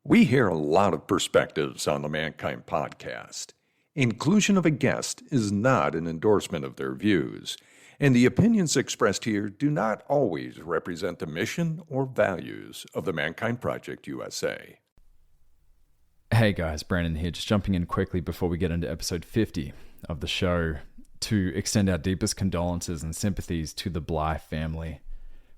We hear a lot of perspectives on the Mankind podcast. Inclusion of a guest is not an endorsement of their views, and the opinions expressed here do not always represent the mission or values of the Mankind Project USA. Hey guys, Brandon here, just jumping in quickly before we get into episode 50 of the show to extend our deepest condolences and sympathies to the Bly family.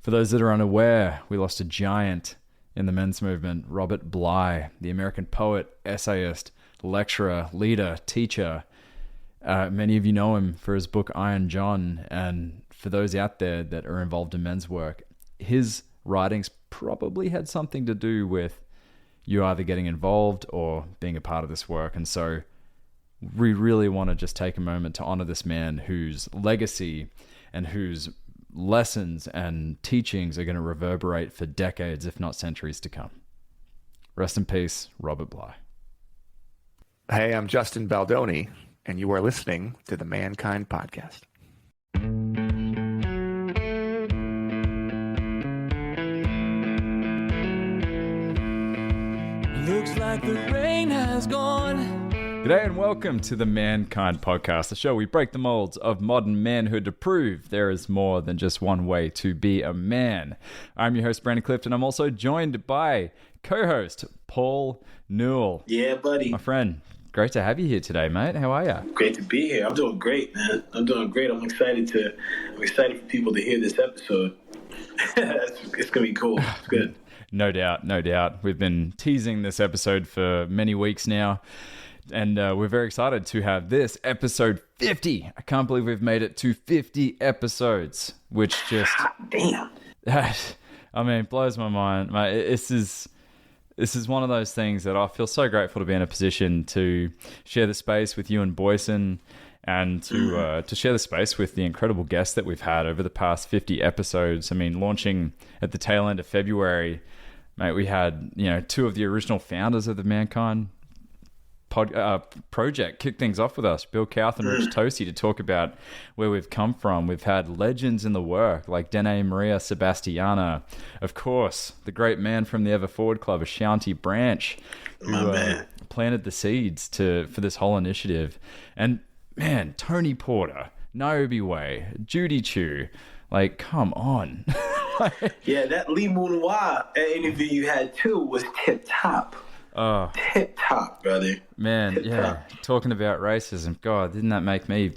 For those that are unaware, we lost a giant in the men's movement, Robert Bly, the American poet, essayist, lecturer, leader, teacher. Many of you know him for his book Iron John, and for those out there that are involved in men's work, his writings probably had something to do with you either getting involved or being a part of this work. And so we really want to just take a moment to honor this man whose legacy and whose lessons and teachings are going to reverberate for decades, if not centuries to come. Rest in peace, Robert Bly. Hey, I'm Justin Baldoni, and you are listening to the Mankind Podcast. Looks like the rain has gone. G'day and welcome to the Mankind Podcast, the show we break the molds of modern manhood to prove there is more than just one way to be a man. I'm your host, Brandon Clifton. I'm also joined by co-host Paul Newell. Yeah, buddy. My friend, great to have you here today, mate. How are you? Great to be here. I'm doing great, man. I'm doing great. I'm excited for people to hear this episode. It's gonna be cool. It's good. No doubt, no doubt. We've been teasing this episode for many weeks now. And we're very excited to have this episode 50. I can't believe we've made it to 50 episodes, which just... Damn. I mean, blows my mind. This is one of those things that I feel so grateful to be in a position to share the space with you and Boysen, and to share the space with the incredible guests that we've had over the past 50 episodes. I mean, launching at the tail end of February, mate, we had, two of the original founders of the Mankind project kick things off with us, Bill Cowth and Rich Tosi, to talk about where we've come from. We've had legends in the work like Dene Maria Sebastiana, of course, the great man from the Ever Forward Club, Ashanti Branch, who planted the seeds for this whole initiative. And man, Tony Porter, Niobe Way, Judy Chu, like, come on. Yeah, that Lee Moon-Wah interview you had too was tip top. Oh, tip top, brother. Man, tip top. Talking about racism, God, didn't that make me...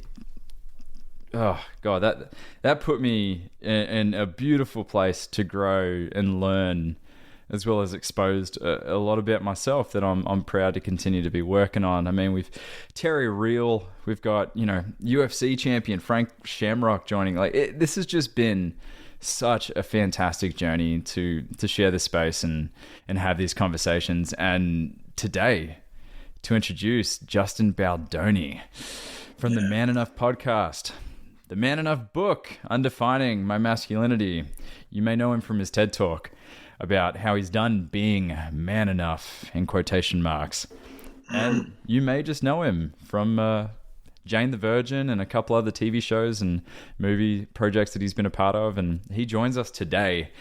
Oh, God, that put me in a beautiful place to grow and learn, as well as exposed a lot about myself that I'm proud to continue to be working on. I mean, we've Terry Real, we've got, UFC champion Frank Shamrock joining. This has just been such a fantastic journey to share this space and have these conversations. And today, to introduce Justin Baldoni from the Man Enough podcast, the Man Enough book, Undefining My Masculinity. You may know him from his TED Talk about how he's done being man enough, in quotation marks. And you may just know him from Jane the Virgin and a couple other TV shows and movie projects that he's been a part of. And he joins us today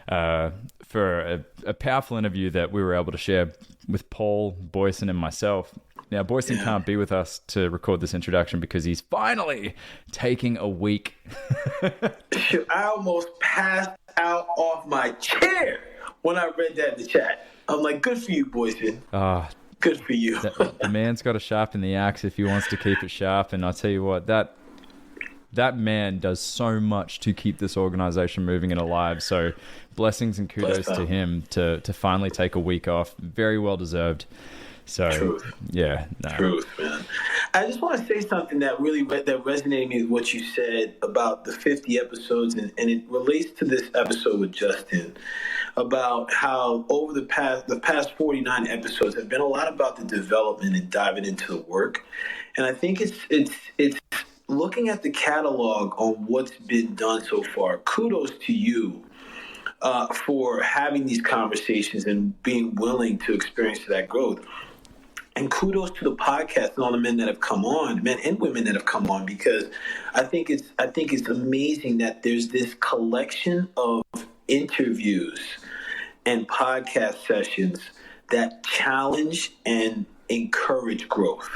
for a powerful interview that we were able to share with Paul, Boysen, and myself. Now, Boysen can't be with us to record this introduction because he's finally taking a week. I almost passed out off my chair when I read that in the chat. I'm like, good for you, Boysen. Good for you. The man's got to sharpen the axe if he wants to keep it sharp. And I'll tell you what, that man does so much to keep this organization moving and alive. So blessings and kudos to him to finally take a week off. Very well deserved. So, Truth. Yeah. No. Truth, man. I just want to say something that really that resonated with me with what you said about the 50 episodes, and it relates to this episode with Justin, about how over the past 49 episodes have been a lot about the development and diving into the work. And I think it's looking at the catalog on what's been done so far. Kudos to you for having these conversations and being willing to experience that growth. And kudos to the podcast and all the men that have come on, men and women that have come on, because I think it's amazing that there's this collection of interviews and podcast sessions that challenge and encourage growth.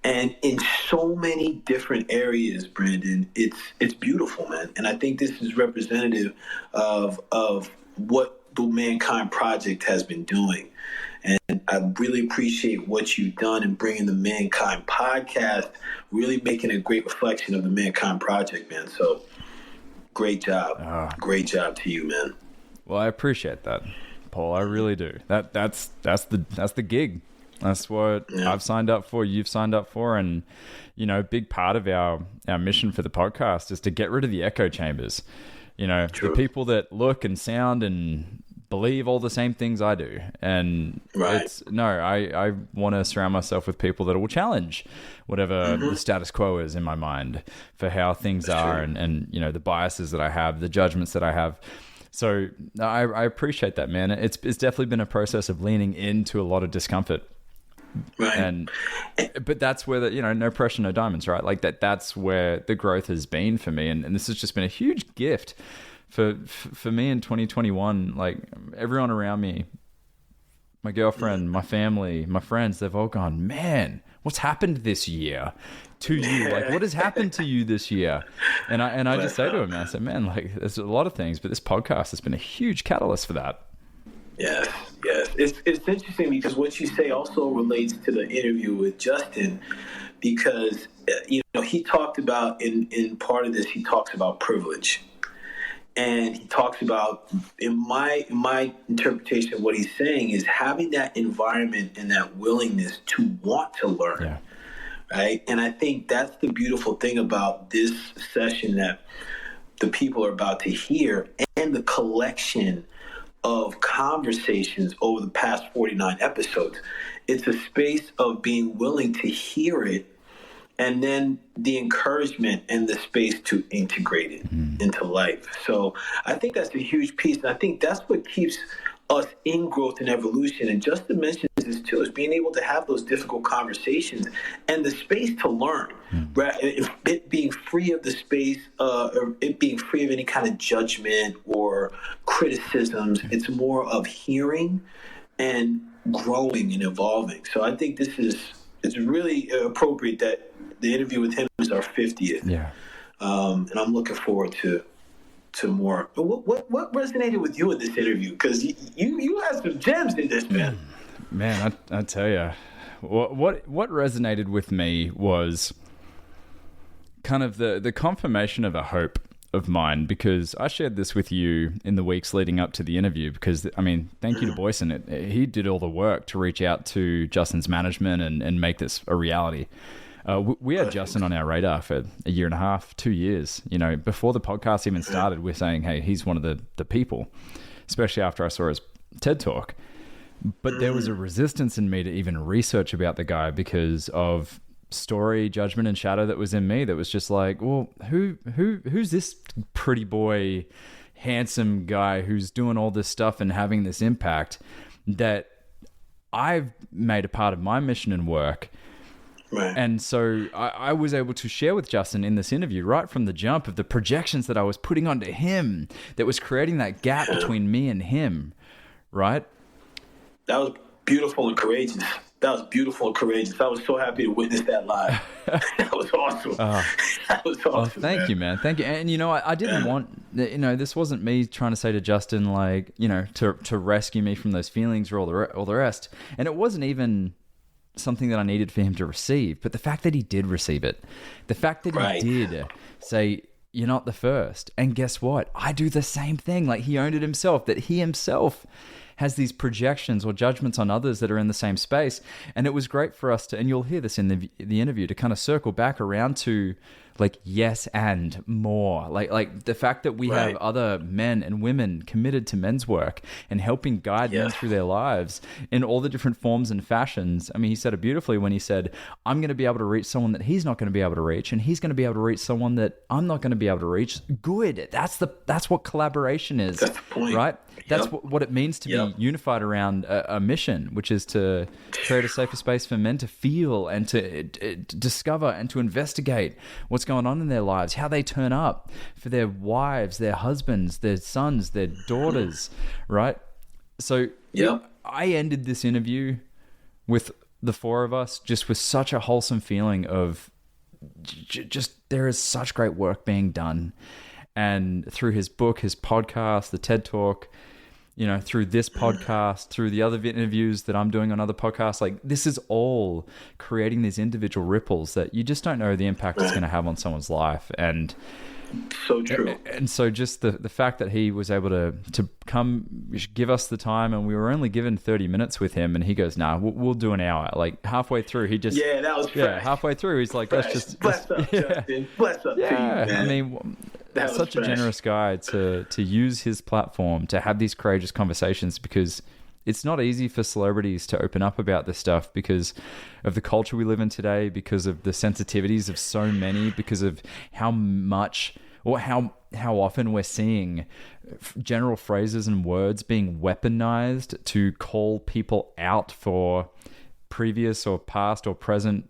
And in so many different areas, Brandon, it's beautiful, man. And I think this is representative of what the Mankind Project has been doing. And I really appreciate what you've done in bringing the Mankind Podcast, really making a great reflection of the Mankind Project, man. So great job. Great job to you, man. Well, I appreciate that, Paul. I really do. That's the gig. That's what I've signed up for, you've signed up for. And, you know, a big part of our mission for the podcast is to get rid of the echo chambers. You know, True. the people that look and sound and believe all the same things I do. And I want to surround myself with people that will challenge whatever the status quo is in my mind for how things are and, you know, the biases that I have, the judgments that I have. So I appreciate that, man. It's definitely been a process of leaning into a lot of discomfort. Right. But that's where no pressure, no diamonds, right? Like that's where the growth has been for me. And this has just been a huge gift for me in 2021. Like everyone around me, my girlfriend, my family, my friends, they've all gone, man, what's happened this year to you? Like what has happened to you this year? And I just say to him, I said, man, like there's a lot of things, but this podcast has been a huge catalyst for that. Yes. It's interesting because what you say also relates to the interview with Justin, because he talked about in part of this, he talks about privilege, and he talks about in my interpretation of what he's saying is having that environment and that willingness to want to learn. Yeah. Right. And I think that's the beautiful thing about this session that the people are about to hear, and the collection of conversations over the past 49 episodes. It's a space of being willing to hear it, and then the encouragement and the space to integrate it into life. So I think that's a huge piece. And I think that's what keeps us in growth and evolution. And Justin mentions this too, is being able to have those difficult conversations and the space to learn, right? It being free of the space, or it being free of any kind of judgment or criticisms. It's more of hearing and growing and evolving. So I think it's really appropriate that the interview with him is our 50th. Yeah. And I'm looking forward to more. But what resonated with you in this interview? Because you had some gems in this, man. Man, I tell you, what resonated with me was kind of the confirmation of a hope of mine, because I shared this with you in the weeks leading up to the interview, because, I mean, thank you to Boysen. He did all the work to reach out to Justin's management and make this a reality. We had Justin on our radar for a year and a half, 2 years. You know, before the podcast even started, we're saying, hey, he's one of the people, especially after I saw his TED Talk. But there was a resistance in me to even research about the guy because of story, judgment, and shadow that was in me that was just like, well, who's this pretty boy, handsome guy who's doing all this stuff and having this impact that I've made a part of my mission and work. Right. And so I was able to share with Justin in this interview right from the jump of the projections that I was putting onto him that was creating that gap between me and him, right? That was beautiful and courageous. I was so happy to witness that live. That was awesome. That was awesome. Oh, thank you, man. Thank you. And, I didn't want, this wasn't me trying to say to Justin, like, to rescue me from those feelings or all the rest. And it wasn't even something that I needed for him to receive. But the fact that he did receive it, the fact that he did say, you're not the first. And guess what? I do the same thing. Like, he owned it himself, that he himself has these projections or judgments on others that are in the same space. And it was great for us to, and you'll hear this in the interview, to kind of circle back around to like, yes, and more. Like the fact that we have other men and women committed to men's work and helping guide men through their lives in all the different forms and fashions. I mean, he said it beautifully when he said, I'm going to be able to reach someone that he's not going to be able to reach, and he's going to be able to reach someone that I'm not going to be able to reach. Good. That's what collaboration is. That's the point. Right? That's what it means to be unified around a mission, which is to create a safer space for men to feel and to discover and to investigate what's going on in their lives, how they turn up for their wives, their husbands, their sons, their daughters, right? So I ended this interview with the four of us just with such a wholesome feeling of just there is such great work being done. And through his book, his podcast, the TED Talk, you know, through this podcast, through the other interviews that I'm doing on other podcasts, like this is all creating these individual ripples that you just don't know the impact it's going to have on someone's life. And so true. And so just the fact that he was able to come give us the time, and we were only given 30 minutes with him, and he goes, nah, we'll do an hour. Like halfway through, he just... Yeah, that was fresh. Halfway through, he's like, fresh. Bless up, Justin. Bless up to you, man. I mean, such fresh. A generous guy to use his platform to have these courageous conversations, because it's not easy for celebrities to open up about this stuff because of the culture we live in today, because of the sensitivities of so many, because of how much or how often we're seeing general phrases and words being weaponized to call people out for previous or past or present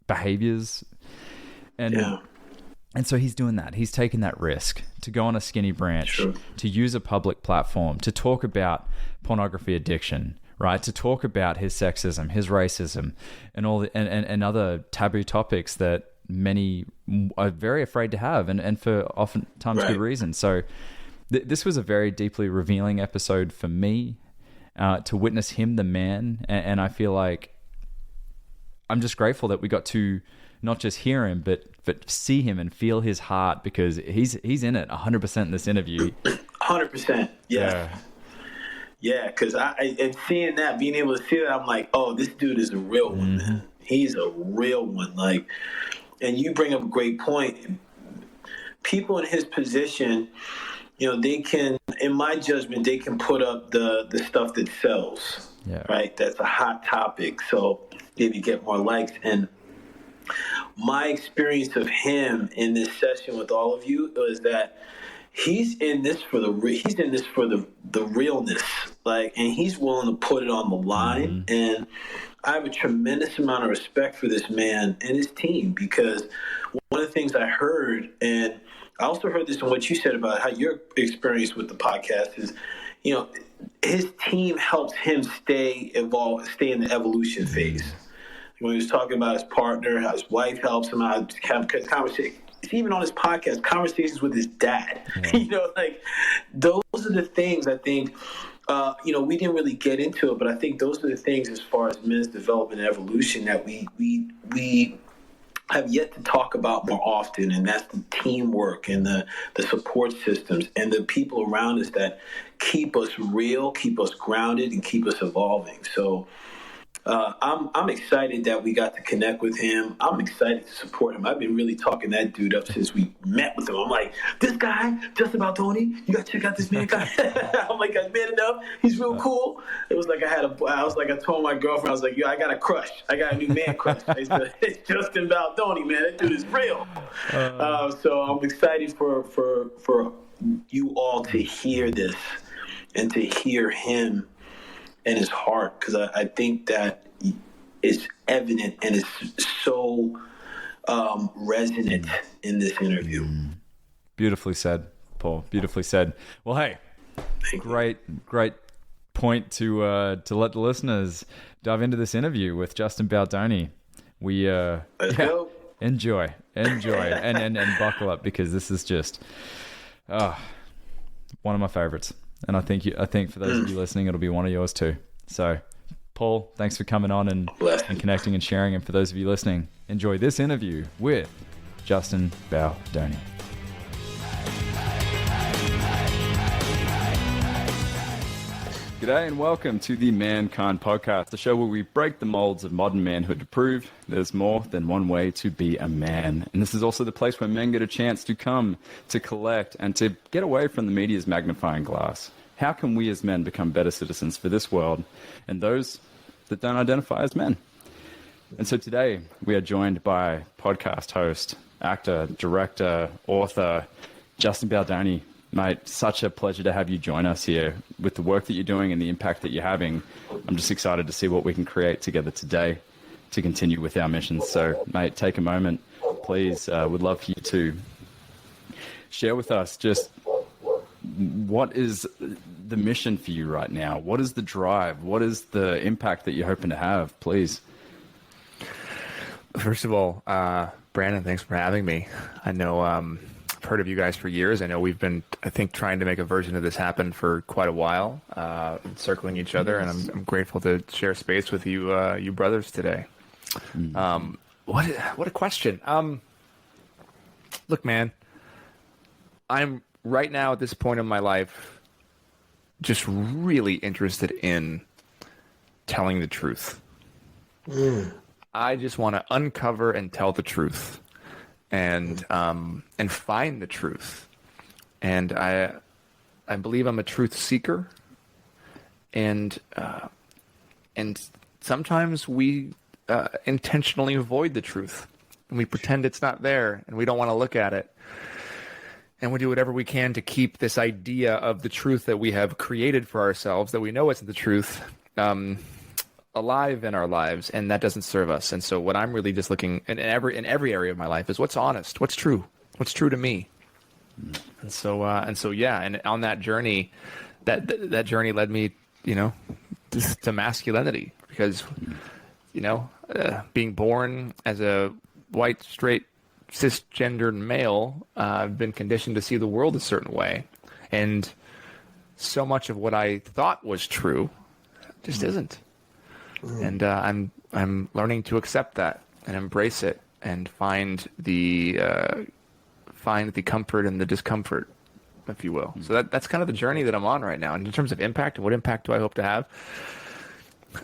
behaviors. And so he's doing that. He's taking that risk to go on a skinny branch, to use a public platform, to talk about pornography addiction, right? To talk about his sexism, his racism, and all the, and other taboo topics that many are very afraid to have, and for oftentimes good reason. So this was a very deeply revealing episode for me, to witness him, the man. And I feel like I'm just grateful that we got to not just hear him, but see him and feel his heart, because he's in it 100% in this interview. 100%. Yeah, because and seeing that, being able to see that, I'm like, oh, this dude is a real one, man. He's a real one. Like, and you bring up a great point. People in his position, you know, they can, in my judgment, they can put up the stuff that sells, right? That's a hot topic. So maybe get more likes. And my experience of him in this session with all of you was that he's in this for the realness, like, and he's willing to put it on the line. And I have a tremendous amount of respect for this man and his team, because one of the things I heard, and I also heard this in what you said about how your experience with the podcast is, you know, his team helps him stay in the evolution phase. When he was talking about his partner, how his wife helps him out, have conversations. Even on his podcast, conversations with his dad. You know, like, those are the things I think, you know, we didn't really get into it, but I think those are the things as far as men's development and evolution that we have yet to talk about more often, and that's the teamwork and the support systems and the people around us that keep us real, keep us grounded, and keep us evolving. So I'm excited that we got to connect with him. I'm excited to support him. I've been really talking that dude up since we met with him. I'm like, this guy, Justin Baldoni, you got to check out this man guy. I'm like, I met enough. He's real cool. It was like I told my girlfriend, I was like, yo, I got a crush. I got a new man crush. It's Justin Baldoni, man. That dude is real. So I'm excited for you all to hear this and to hear him and his heart, because I think that is evident and is so resonant in this interview. Beautifully said, Paul. Beautifully said. Well, hey, great point to let the listeners dive into this interview with Justin Baldoni. We Let's go. Enjoy and buckle up, because this is just one of my favorites. And I think for those of you listening, it'll be one of yours too. So, Paul, thanks for coming on and connecting and sharing. And for those of you listening, enjoy this interview with Justin Baldoni. G'day and welcome to the Mankind Podcast, the show where we break the molds of modern manhood to prove there's more than one way to be a man. And this is also the place where men get a chance to come, to collect, and to get away from the media's magnifying glass. How can we as men become better citizens for this world and those that don't identify as men? And so today we are joined by podcast host, actor, director, author, Justin Baldoni. Mate, such a pleasure to have you join us here with the work that you're doing and the impact that you're having. I'm just excited to see what we can create together today to continue with our mission. So, mate, take a moment, please. Would love for you to share with us just what is the mission for you right now? What is the drive? What is the impact that you're hoping to have? Please. First of all, Brandon, thanks for having me. I know I've heard of you guys for years. I know we've been, I think, trying to make a version of this happen for quite a while, circling each other, and I'm grateful to share space with you, you brothers today. What a question. Look, man, I'm right now at this point in my life just really interested in telling the truth. I just want to uncover and tell the truth, and find the truth. And I believe I'm a truth seeker, and sometimes we intentionally avoid the truth, and we pretend it's not there, and we don't want to look at it. And we do whatever we can to keep this idea of the truth that we have created for ourselves, that we know isn't the truth, alive in our lives, and that doesn't serve us. And so what I'm really just looking in every area of my life is what's honest, what's true to me. And so yeah, and on that journey, that journey led me, to masculinity, because being born as a white, straight, cisgendered male, I've been conditioned to see the world a certain way, and so much of what I thought was true just isn't. And I'm learning to accept that and embrace it, and find the comfort in the discomfort, if you will. So that's kind of the journey that I'm on right now. And in terms of impact, what impact do I hope to have?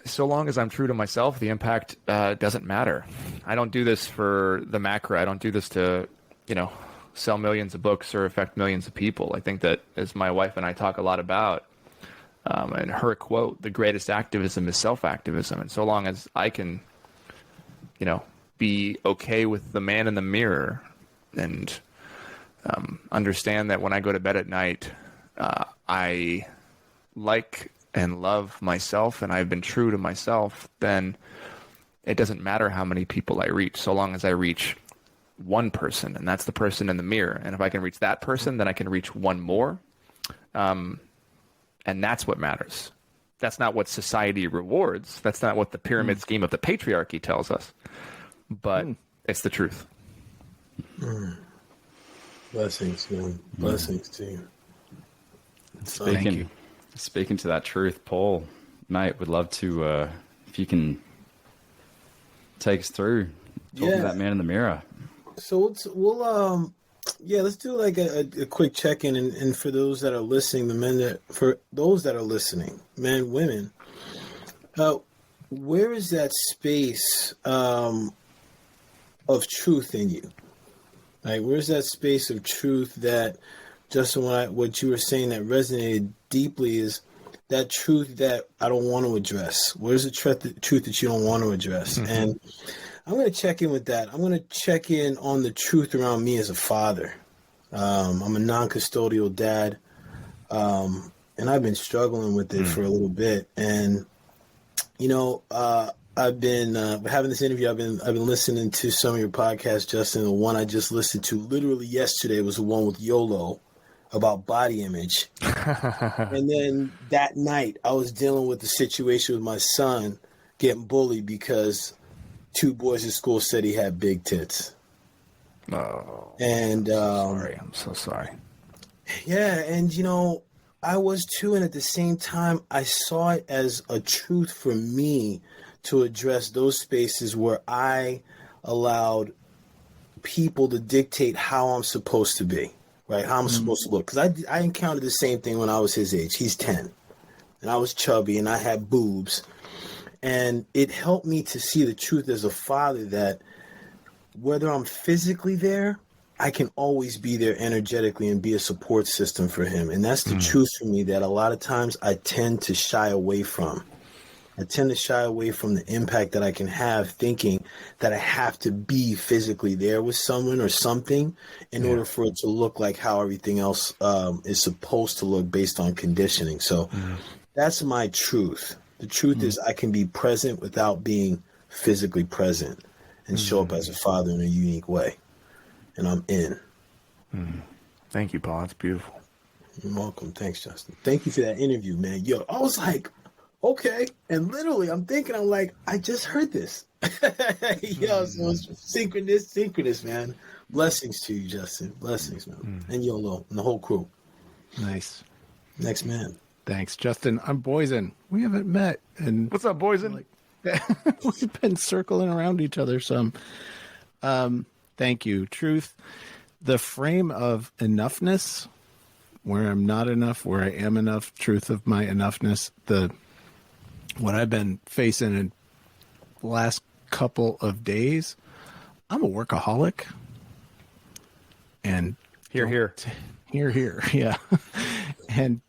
So long as I'm true to myself, the impact doesn't matter. I don't do this for the macro. I don't do this to, sell millions of books or affect millions of people. I think that, as my wife and I talk a lot about, and her quote, the greatest activism is self-activism. And so long as I can, be okay with the man in the mirror, and understand that when I go to bed at night, I like and love myself, and I've been true to myself, then it doesn't matter how many people I reach, so long as I reach one person, and that's the person in the mirror. And if I can reach that person, then I can reach one more. And that's what matters. That's not what society rewards. That's not what the pyramid scheme of the patriarchy tells us. But it's the truth. Blessings, man. Blessings to you. Thank you. Speaking to that truth, Paul, mate, would love to, if you can take us through talking to that man in the mirror. So let's do like a quick check-in, and for those that are listening, for those that are listening, men, women, where is that space of truth in you? Like, where's that space of truth that, Justin, what you were saying that resonated deeply, is that truth that I don't want to address? Where's the truth that you don't want to address? Mm-hmm. And I'm going to check in with that. I'm going to check in on the truth around me as a father. I'm a non-custodial dad, and I've been struggling with it for a little bit. And, I've been having this interview. I've been listening to some of your podcasts, Justin. The one I just listened to literally yesterday was the one with YOLO about body image. And then that night I was dealing with the situation with my son getting bullied because two boys at school said he had big tits. Oh, and sorry. I'm so sorry. Yeah, and I was too, and at the same time, I saw it as a truth for me to address those spaces where I allowed people to dictate how I'm supposed to be, right? How I'm supposed to look. Because I encountered the same thing when I was his age. He's 10, and I was chubby, and I had boobs. And it helped me to see the truth as a father that whether I'm physically there, I can always be there energetically and be a support system for him. And that's the truth for me that a lot of times I tend to shy away from. I tend to shy away from the impact that I can have, thinking that I have to be physically there with someone or something in order for it to look like how everything else is supposed to look based on conditioning. So that's my truth. The truth is I can be present without being physically present and show up as a father in a unique way. And I'm in. Thank you, Paul. That's beautiful. You're welcome. Thanks, Justin. Thank you for that interview, man. Yo, I was like, okay. And literally, I'm like, I just heard this. Yo, so it's synchronous, man. Blessings to you, Justin. Blessings, man. And YOLO and the whole crew. Nice. Next man. Thanks, Justin. I'm Boysen. We haven't met, and What's up, Boysen? we've been circling around each other some. Thank you. Truth, the frame of enoughness, where I'm not enough, where I am enough, truth of my enoughness, what I've been facing in the last couple of days, I'm a workaholic. And Here. Yeah. And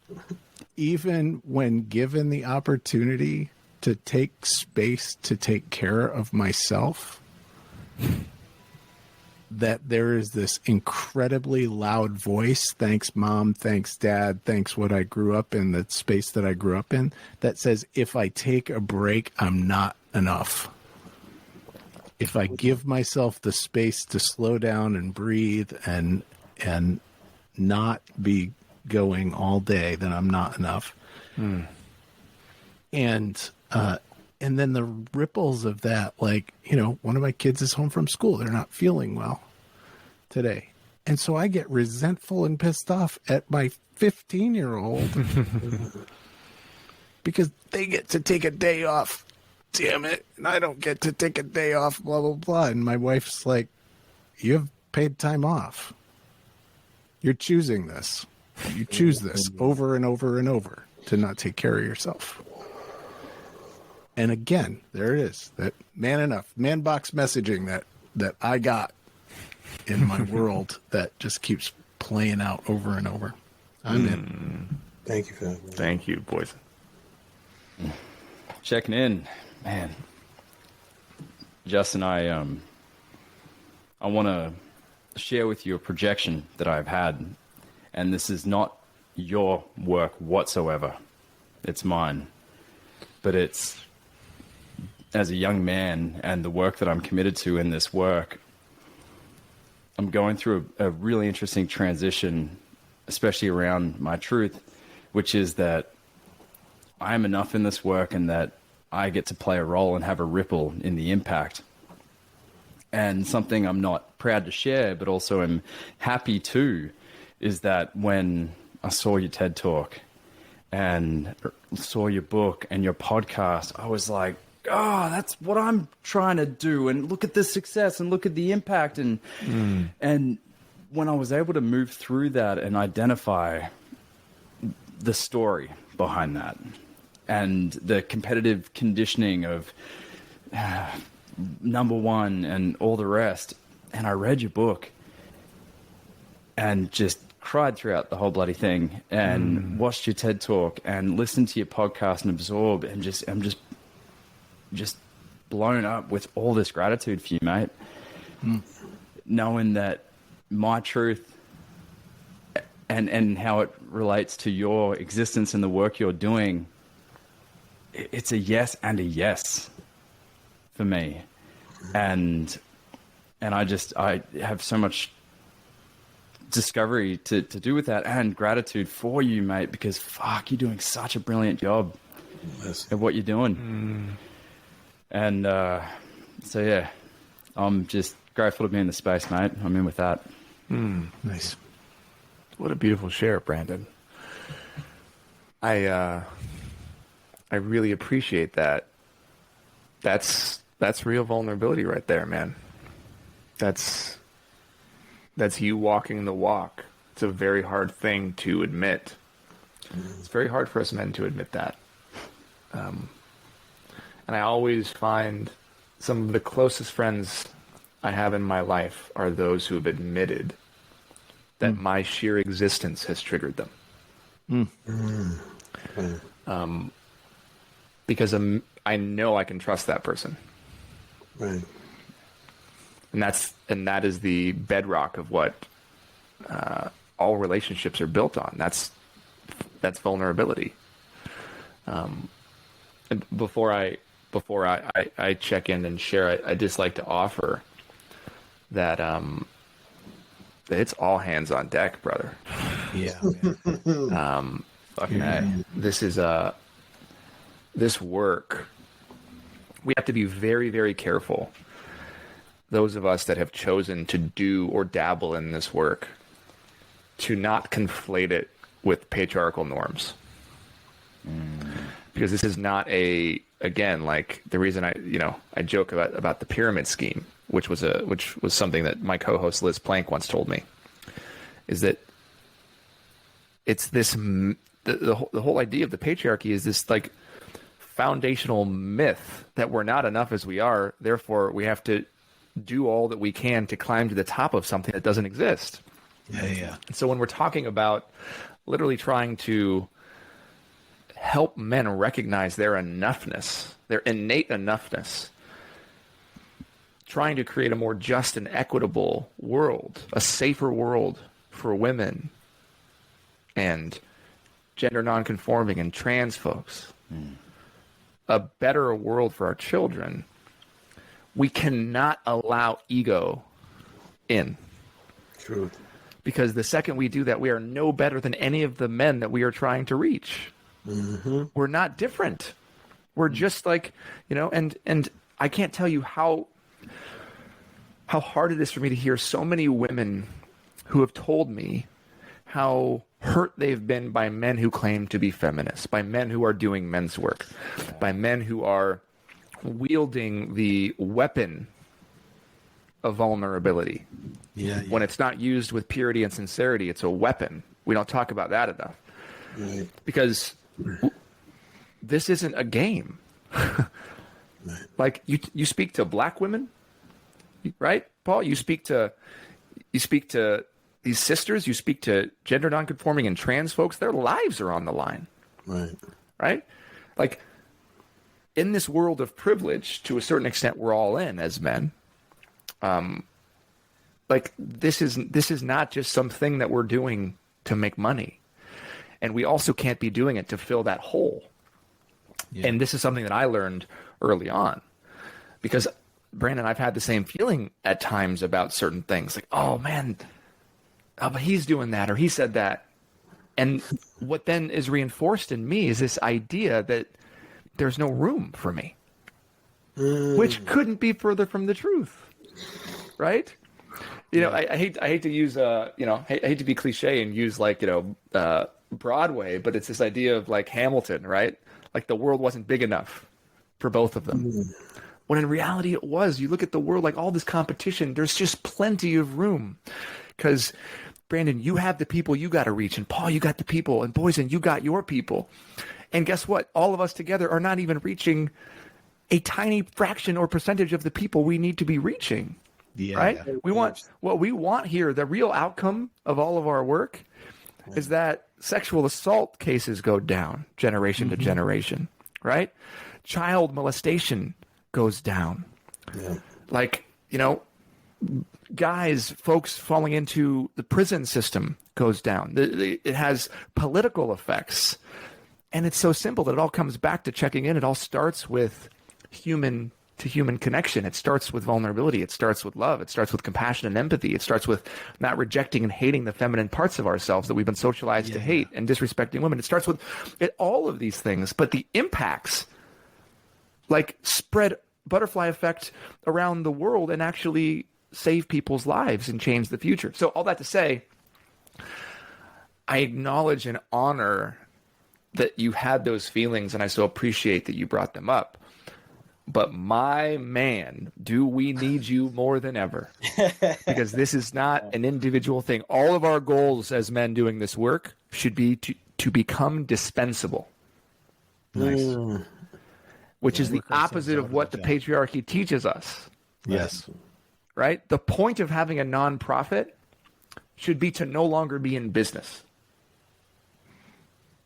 even when given the opportunity to take space to take care of myself, that there is this incredibly loud voice, thanks mom, thanks dad, thanks what I grew up in, the space that I grew up in, that says if I take a break, I'm not enough. If I give myself the space to slow down and breathe and not be going all day, then I'm not enough. And then the ripples of that, like, one of my kids is home from school. They're not feeling well today. And so I get resentful and pissed off at my 15-year-old because they get to take a day off. Damn it. And I don't get to take a day off, blah, blah, blah. And my wife's like, you have paid time off. You're choosing this. You choose this over and over and over to not take care of yourself. And again, there it is. That man box messaging that I got in my world that just keeps playing out over and over. I'm in. Thank you for that. Man. Thank you, Boysen. Checking in, man. Justin, I want to share with you a projection that I've had, and this is not your work whatsoever. It's mine, but it's as a young man and the work that I'm committed to in this work. I'm going through a really interesting transition, especially around my truth, which is that I'm enough in this work and that I get to play a role and have a ripple in the impact. And something I'm not proud to share, but also am happy to, is that when I saw your TED Talk and saw your book and your podcast, I was like, oh, that's what I'm trying to do. And look at the success and look at the impact. And when I was able to move through that and identify the story behind that and the competitive conditioning of number one and all the rest, and I read your book and just cried throughout the whole bloody thing and watched your TED Talk and listened to your podcast and absorb, and I'm just blown up with all this gratitude for you, mate. Knowing that my truth and how it relates to your existence and the work you're doing, it's a yes and a yes for me. And I have so much discovery to do with that, and gratitude for you, mate, because fuck, you're doing such a brilliant job at what you're doing. And so yeah, I'm just grateful to be in the space, mate. I'm in with that. Nice. What a beautiful share, Brandon. I really appreciate that. That's real vulnerability right there, man. That's you walking the walk. It's a very hard thing to admit. It's very hard for us men to admit that. And I always find some of the closest friends I have in my life are those who have admitted that my sheer existence has triggered them. Because I know I can trust that person. Right. And that is the bedrock of what all relationships are built on. That's vulnerability. And before I check in and share, I just like to offer that it's all hands on deck, brother. Yeah, man. Fucking A. This is this work. We have to be very, very careful. Those of us that have chosen to do or dabble in this work, to not conflate it with patriarchal norms. Because this is not again, like the reason I joke about the pyramid scheme, which was something that my co-host Liz Plank once told me, is that it's this, the whole idea of the patriarchy is this like foundational myth that we're not enough as we are, therefore we have to do all that we can to climb to the top of something that doesn't exist. Yeah. And so when we're talking about literally trying to help men recognize their enoughness, their innate enoughness, trying to create a more just and equitable world, a safer world for women and gender nonconforming and trans folks, a better world for our children, we cannot allow ego in. Truth. Because the second we do that, we are no better than any of the men that we are trying to reach. Mm-hmm. We're not different. We're just like, and I can't tell you how hard it is for me to hear so many women who have told me how hurt they've been by men who claim to be feminists, by men who are doing men's work, by men who are wielding the weapon of vulnerability. Yeah. When it's not used with purity and sincerity, it's a weapon. We don't talk about that enough. Right. Because this isn't a game. Like you speak to black women, right, Paul? You speak to these sisters, you speak to gender nonconforming and trans folks, their lives are on the line. Right? Like, in this world of privilege, to a certain extent, we're all in as men. Like, this is not just something that we're doing to make money. And we also can't be doing it to fill that hole. Yeah. And this is something that I learned early on. Because, Brandon, I've had the same feeling at times about certain things. Like, oh, man, but he's doing that or he said that. And what then is reinforced in me is this idea that there's no room for me, which couldn't be further from the truth, right? I hate to use I hate to be cliche and use Broadway, but it's this idea of like Hamilton, right? Like the world wasn't big enough for both of them. When in reality it was. You look at the world, like all this competition, there's just plenty of room. Because Brandon, you have the people you got to reach, and Paul, you got the people, and Boysen, you got your people. And guess what? All of us together are not even reaching a tiny fraction or percentage of the people we need to be reaching. Yeah, right? Yeah. What we want here, the real outcome of all of our work is that sexual assault cases go down generation to generation, right? Child molestation goes down. Yeah. Like, folks falling into the prison system goes down. It has political effects. And it's so simple that it all comes back to checking in. It all starts with human to human connection. It starts with vulnerability. It starts with love. It starts with compassion and empathy. It starts with not rejecting and hating the feminine parts of ourselves that we've been socialized to hate and disrespecting women. It starts with all of these things. But the impacts, like, spread butterfly effect around the world and actually save people's lives and change the future. So all that to say, I acknowledge and honor that you had those feelings, and I so appreciate that you brought them up. But my man, do we need you more than ever? Because this is not an individual thing. All of our goals as men doing this work should be to become dispensable. Nice. Which is the opposite of what the patriarchy teaches us. Yes. Right? The point of having a nonprofit should be to no longer be in business.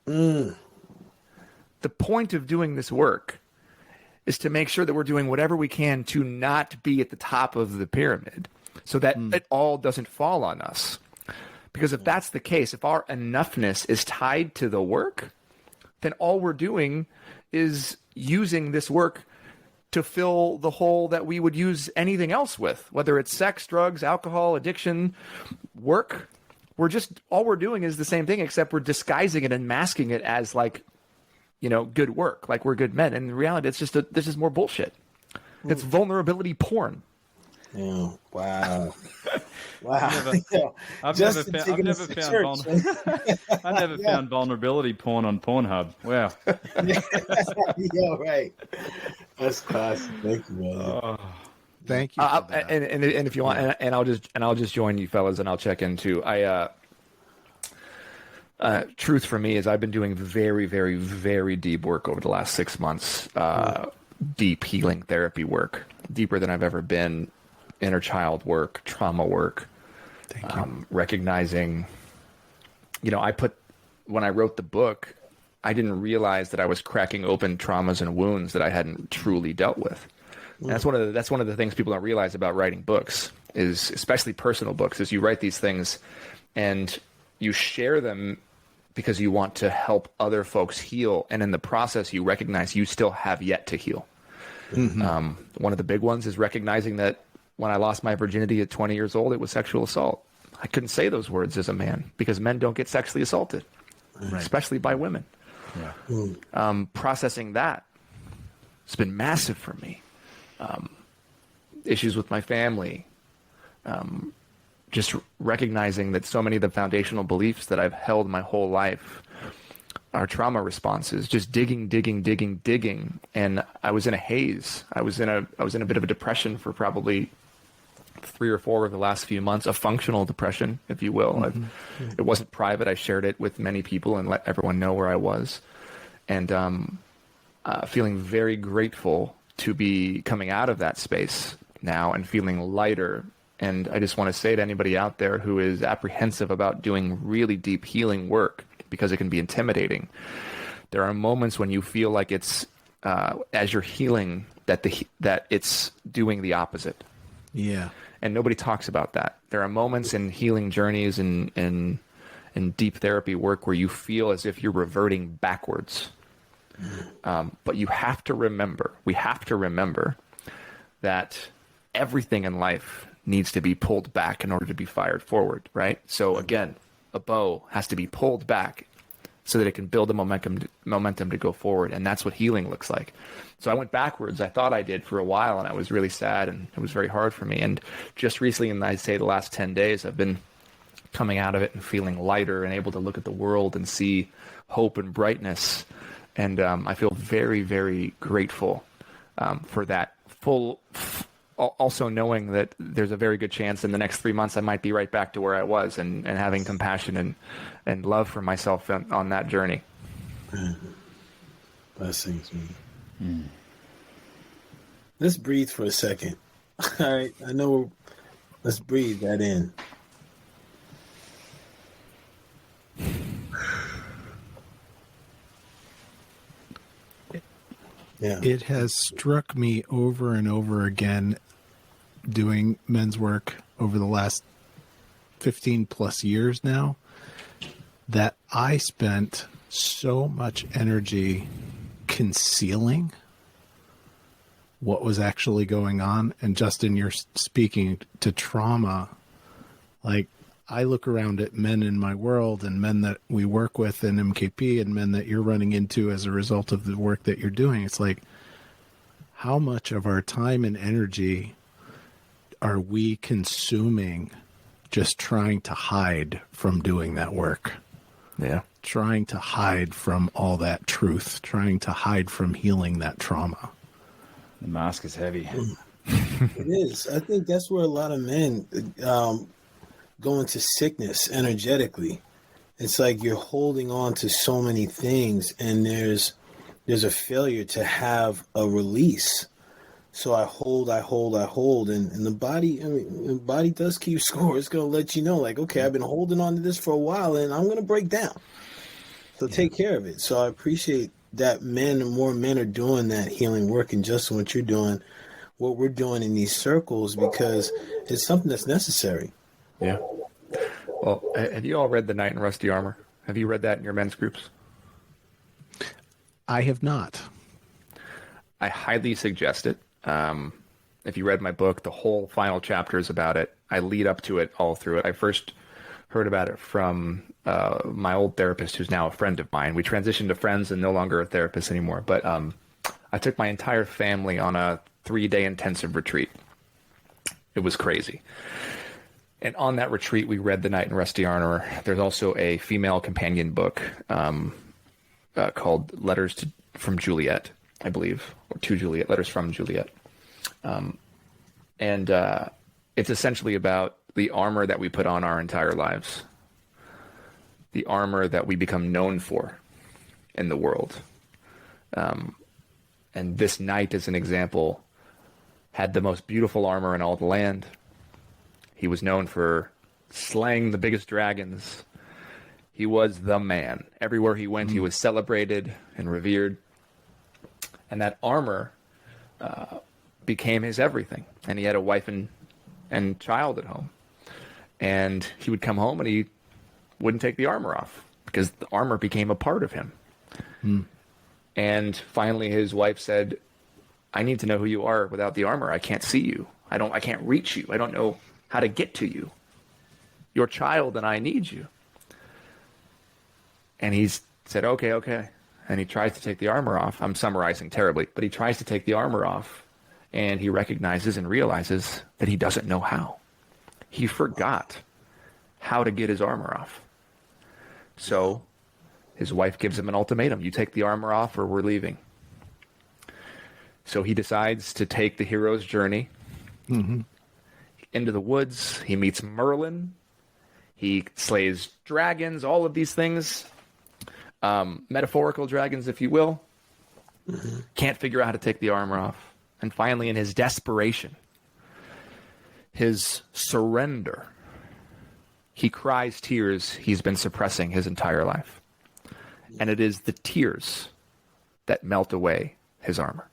The point of doing this work is to make sure that we're doing whatever we can to not be at the top of the pyramid so that it all doesn't fall on us. Because if that's the case, if our enoughness is tied to the work, then all we're doing is using this work to fill the hole that we would use anything else with, whether it's sex, drugs, alcohol, addiction, work. All we're doing is the same thing, except we're disguising it and masking it as like, good work, like we're good men. And in reality, it's just this is more bullshit. It's vulnerability porn. Yeah. Wow. Wow. I've never found vulnerability porn on Pornhub. Wow. Yeah, right. That's classic. Thank you, brother. Thank you. And if you want, and I'll just join you fellas, and I'll check in too. Truth for me is I've been doing very, very, very deep work over the last 6 months. Deep healing therapy work, deeper than I've ever been. Inner child work, trauma work. Thank you. Recognizing, when I wrote the book, I didn't realize that I was cracking open traumas and wounds that I hadn't truly dealt with. And that's one of the things people don't realize about writing books, is especially personal books, is you write these things and you share them because you want to help other folks heal, and in the process you recognize you still have yet to heal. Mm-hmm. One of the big ones is recognizing that when I lost my virginity at 20 years old, it was sexual assault. I couldn't say those words as a man because men don't get sexually assaulted, especially by women. Yeah. Processing that, it's been massive for me. Issues with my family, just recognizing that so many of the foundational beliefs that I've held my whole life are trauma responses, just digging. And I was in a haze. I was in a bit of a depression for probably 3 or 4 of the last few months, a functional depression, if you will. Mm-hmm. It wasn't private. I shared it with many people and let everyone know where I was. And feeling very grateful to be coming out of that space now and feeling lighter. And I just want to say to anybody out there who is apprehensive about doing really deep healing work, because it can be intimidating, there are moments when you feel like it's, as you're healing, that it's doing the opposite. Yeah. And nobody talks about that. There are moments in healing journeys and deep therapy work where you feel as if you're reverting backwards. But we have to remember that everything in life needs to be pulled back in order to be fired forward, right? So again, a bow has to be pulled back so that it can build a momentum to go forward. And that's what healing looks like. So I went backwards. I thought I did for a while, and I was really sad, and it was very hard for me. And just recently, and I'd say the last 10 days, I've been coming out of it and feeling lighter and able to look at the world and see hope and brightness. And I feel very, very grateful for that also knowing that there's a very good chance in the next 3 months I might be right back to where I was, and having compassion and love for myself on that journey. Blessings, man. Let's breathe for a second. All right, let's breathe that in. Yeah. It has struck me over and over again doing men's work over the last 15 plus years now that I spent so much energy concealing what was actually going on. And Justin, you're speaking to trauma. Like, I look around at men in my world and men that we work with in MKP and men that you're running into as a result of the work that you're doing. It's like, how much of our time and energy are we consuming just trying to hide from doing that work? Yeah. Trying to hide from all that truth, trying to hide from healing that trauma. The mask is heavy. It is. I think that's where a lot of men go into sickness energetically. It's like you're holding on to so many things, and there's a failure to have a release. So I hold, and the body, the body does keep score. It's going to let you know, like, okay, I've been holding on to this for a while, and I'm going to break down. So take care of it. So I appreciate that more men are doing that healing work, and just what you're doing, what we're doing in these circles, because it's something that's necessary. Yeah. Well, have you all read The Knight in Rusty Armor? Have you read that in your men's groups? I have not. I highly suggest it. If you read my book, the whole final chapter is about it. I lead up to it all through it. I first heard about it from my old therapist, who's now a friend of mine. We transitioned to friends and no longer a therapist anymore. But I took my entire family on a 3-day intensive retreat. It was crazy. And on that retreat, we read The Knight in Rusty Armor. There's also a female companion book called Letters from Juliet, I believe, or to Juliet, Letters from Juliet. And it's essentially about the armor that we put on our entire lives, the armor that we become known for in the world. And this knight, as an example, had the most beautiful armor in all the land. He was known for slaying the biggest dragons. He was the man. Everywhere he went, he was celebrated and revered. And that armor became his everything. And he had a wife and child at home. And he would come home and he wouldn't take the armor off because the armor became a part of him. And finally his wife said, I need to know who you are without the armor. I can't see you. I can't reach you. I don't know how to get to you. Your child and I need you. And he said, okay. And he tries to take the armor off. I'm summarizing terribly, but he tries to take the armor off, and he recognizes and realizes that he doesn't know how. He forgot how to get his armor off. So his wife gives him an ultimatum. You take the armor off or we're leaving. So he decides to take the hero's journey into the woods. He meets Merlin. He slays dragons, all of these things. Metaphorical dragons, if you will. Can't figure out how to take the armor off. And finally, in his desperation, his surrender, he cries tears he's been suppressing his entire life. And it is the tears that melt away his armor.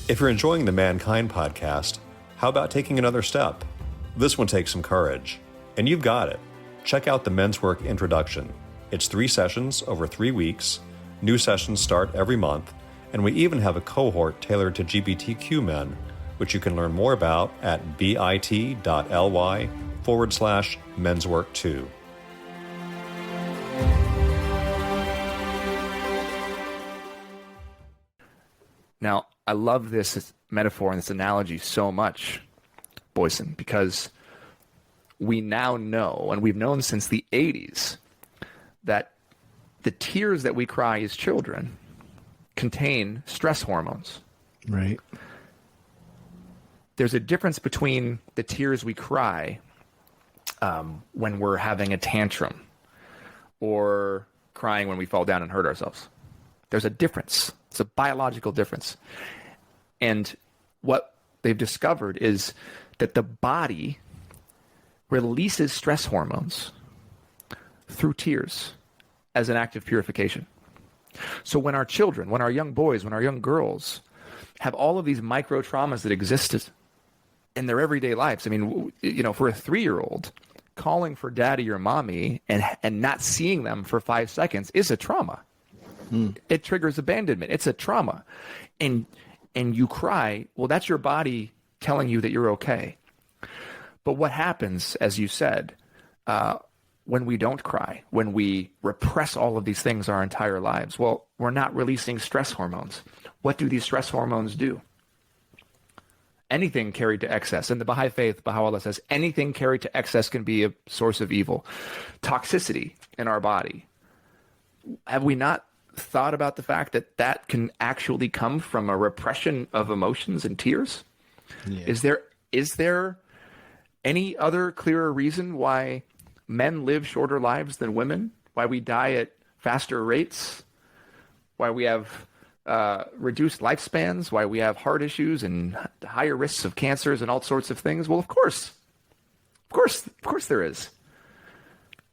If you're enjoying the Mankind podcast, how about taking another step? This one takes some courage. And you've got it. Check out the Men's Work Introduction. It's 3 sessions over 3 weeks. New sessions start every month. And we even have a cohort tailored to LGBTQ men, which you can learn more about at bit.ly/menswork2. Now, I love this metaphor and this analogy so much, Boysen, because we now know, and we've known since the 80s, that the tears that we cry as children contain stress hormones. Right. There's a difference between the tears we cry when we're having a tantrum or crying when we fall down and hurt ourselves. There's a difference. It's a biological difference. And what they've discovered is that the body releases stress hormones through tears as an act of purification. So when our children, when our young boys, when our young girls have all of these micro traumas that existed in their everyday lives, I mean, you know, for a 3-year-old, calling for daddy or mommy and not seeing them for 5 seconds is a trauma. It triggers abandonment. It's a trauma. And you cry, well, that's your body telling you that you're okay. But what happens, as you said, when we don't cry, when we repress all of these things our entire lives? Well, we're not releasing stress hormones. What do these stress hormones do? Anything carried to excess. In the Baha'i faith, Baha'u'llah says, anything carried to excess can be a source of evil. Toxicity in our body. Have we not thought about the fact that that can actually come from a repression of emotions and tears? Yeah. Is there any other clearer reason why men live shorter lives than women? Why we die at faster rates? Why we have reduced lifespans? Why we have heart issues and higher risks of cancers and all sorts of things? Well, of course there is.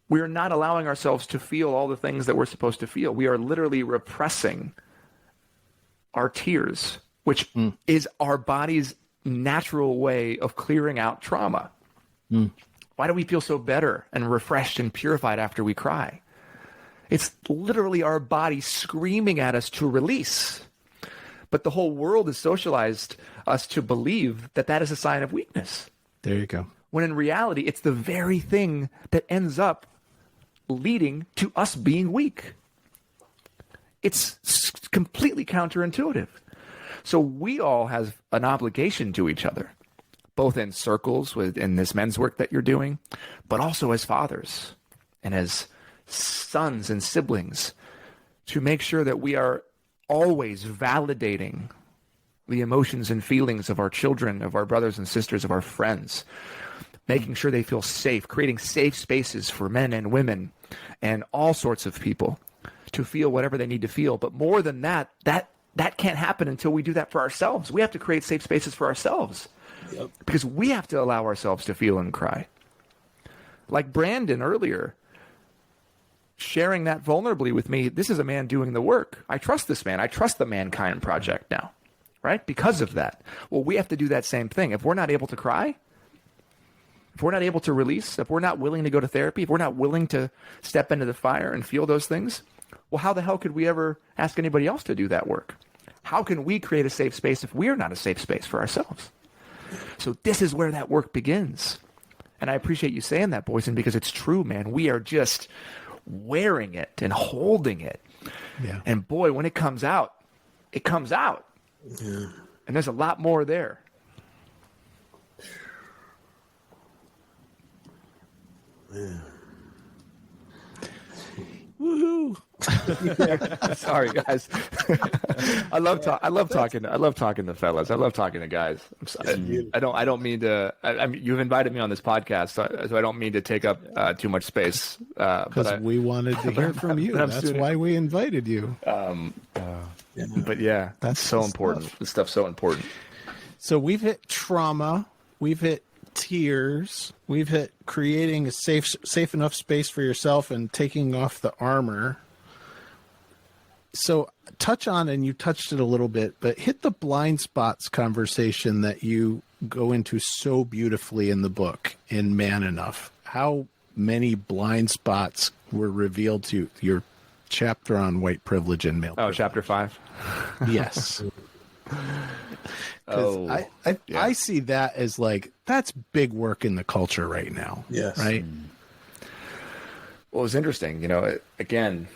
We are not allowing ourselves to feel all the things that we're supposed to feel. We are literally repressing our tears, which is our body's natural way of clearing out trauma. Why do we feel so better and refreshed and purified after we cry? It's literally our body screaming at us to release. But the whole world has socialized us to believe that that is a sign of weakness. There you go. When in reality, it's the very thing that ends up leading to us being weak. It's completely counterintuitive. So we all have an obligation to each other, both in circles in this men's work that you're doing, but also as fathers and as sons and siblings, to make sure that we are always validating the emotions and feelings of our children, of our brothers and sisters, of our friends, making sure they feel safe, creating safe spaces for men and women and all sorts of people to feel whatever they need to feel. But more than that, that can't happen until we do that for ourselves. We have to create safe spaces for ourselves. Yep. Because we have to allow ourselves to feel and cry. Like Brandon earlier, sharing that vulnerably with me, this is a man doing the work. I trust this man. I trust the Mankind Project now, right? Because of that. Well, we have to do that same thing. If we're not able to cry, if we're not able to release, if we're not willing to go to therapy, if we're not willing to step into the fire and feel those things, well, how the hell could we ever ask anybody else to do that work? How can we create a safe space if we're not a safe space for ourselves? So this is where that work begins. And I appreciate you saying that, Boysen, because it's true, man. We are just wearing it and holding it. Yeah. And boy, when it comes out, it comes out. Yeah. And there's a lot more there. Yeah. Woohoo! Sorry, guys. I love talking to fellas. I love talking to guys. I'm sorry. I don't mean to. I mean, you've invited me on this podcast, so I don't mean to take up too much space. Because we wanted to hear from you. That's why we invited you. But yeah, that's so important. This stuff's so important. So we've hit trauma. We've hit tears. We've hit creating a safe enough space for yourself and taking off the armor. So touch on, and you touched it a little bit, but hit the blind spots conversation that you go into so beautifully in the book in Man Enough. How many blind spots were revealed to your chapter on white privilege and male privilege? Chapter 5. Yes. I see that as like, that's big work in the culture right now. Yes. Right. Well, it's interesting. Again,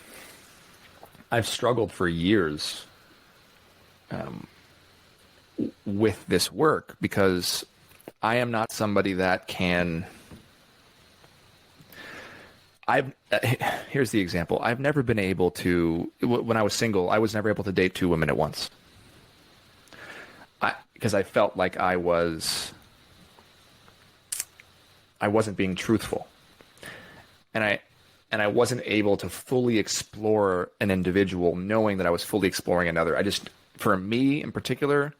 I've struggled for years with this work because I am not somebody that can. Here's the example. I've never been able to, when I was single, I was never able to date 2 women at once. Because I felt like I wasn't being truthful. And I wasn't able to fully explore an individual knowing that I was fully exploring another. For me in particular,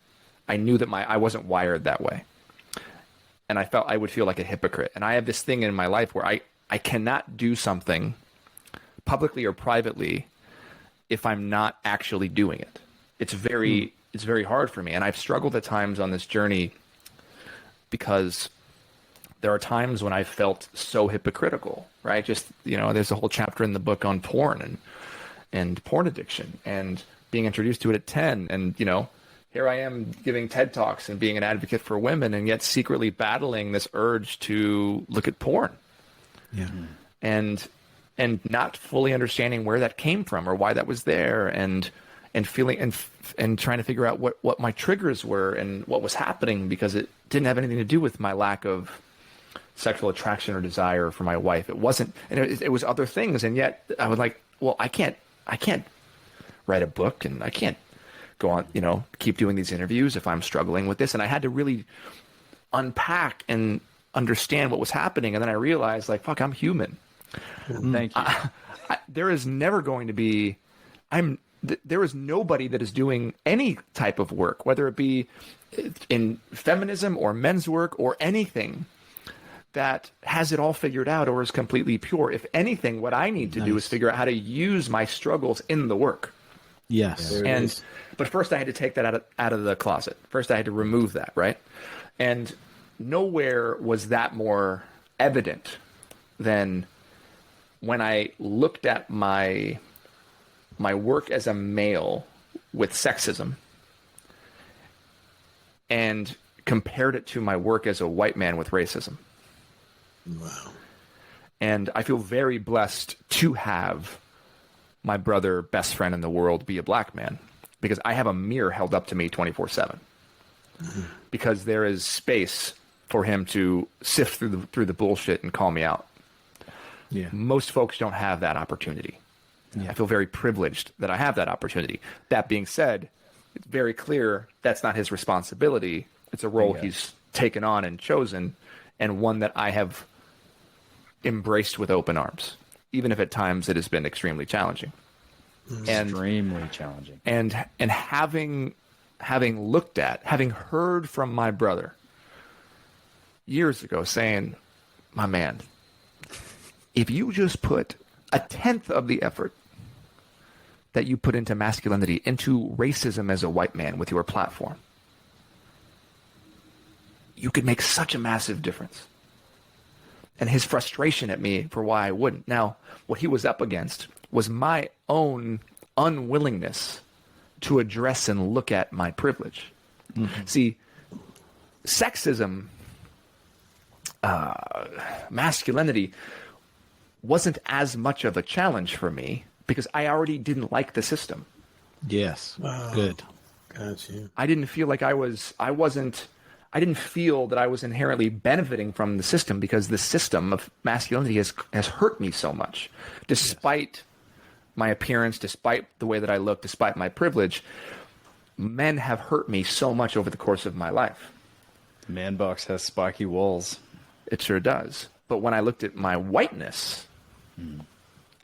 I knew that I wasn't wired that way. And I would feel like a hypocrite. And I have this thing in my life where I cannot do something publicly or privately if I'm not actually doing it. It's very hard for me. And I've struggled at times on this journey because there are times when I felt so hypocritical, right? Just, there's a whole chapter in the book on porn and porn addiction and being introduced to it at 10. And, here I am giving TED Talks and being an advocate for women and yet secretly battling this urge to look at porn. Yeah. And not fully understanding where that came from or why that was there and feeling and trying to figure out what my triggers were and what was happening because it didn't have anything to do with my lack of sexual attraction or desire for my wife. It wasn't, and it was other things. And yet I was like, well, I can't write a book and I can't go on, keep doing these interviews if I'm struggling with this. And I had to really unpack and understand what was happening. And then I realized like, fuck, I'm human. Thank you. There is never going to be, there is nobody that is doing any type of work, whether it be in feminism or men's work or anything, that has it all figured out or is completely pure. If anything, what I need to do is figure out how to use my struggles in the work. Yes. But first I had to take that out of the closet. First I had to remove that, right? And nowhere was that more evident than when I looked at my work as a male with sexism and compared it to my work as a white man with racism. Wow. And I feel very blessed to have my brother, best friend in the world, be a black man, because I have a mirror held up to me 24/7. Because there is space for him to sift through the bullshit and call me out. Yeah. Most folks don't have that opportunity. I feel very privileged that I have that opportunity. That being said, it's very clear that's not his responsibility. It's a role he's taken on and chosen, and one that I have embraced with open arms, even if at times it has been extremely challenging. Extremely challenging. And having heard from my brother years ago saying, my man, if you just put 1/10 of the effort that you put into masculinity, into racism as a white man with your platform, you could make such a massive difference. And his frustration at me for why I wouldn't. Now, what he was up against was my own unwillingness to address and look at my privilege. See, sexism, masculinity wasn't as much of a challenge for me because I already didn't like the system. Yes. Good. Got you. I didn't feel like I didn't feel that I was inherently benefiting from the system, because the system of masculinity has hurt me so much. Despite my appearance, despite the way that I look, despite my privilege, men have hurt me so much over the course of my life. Man box has spiky walls. It sure does. But when I looked at my whiteness,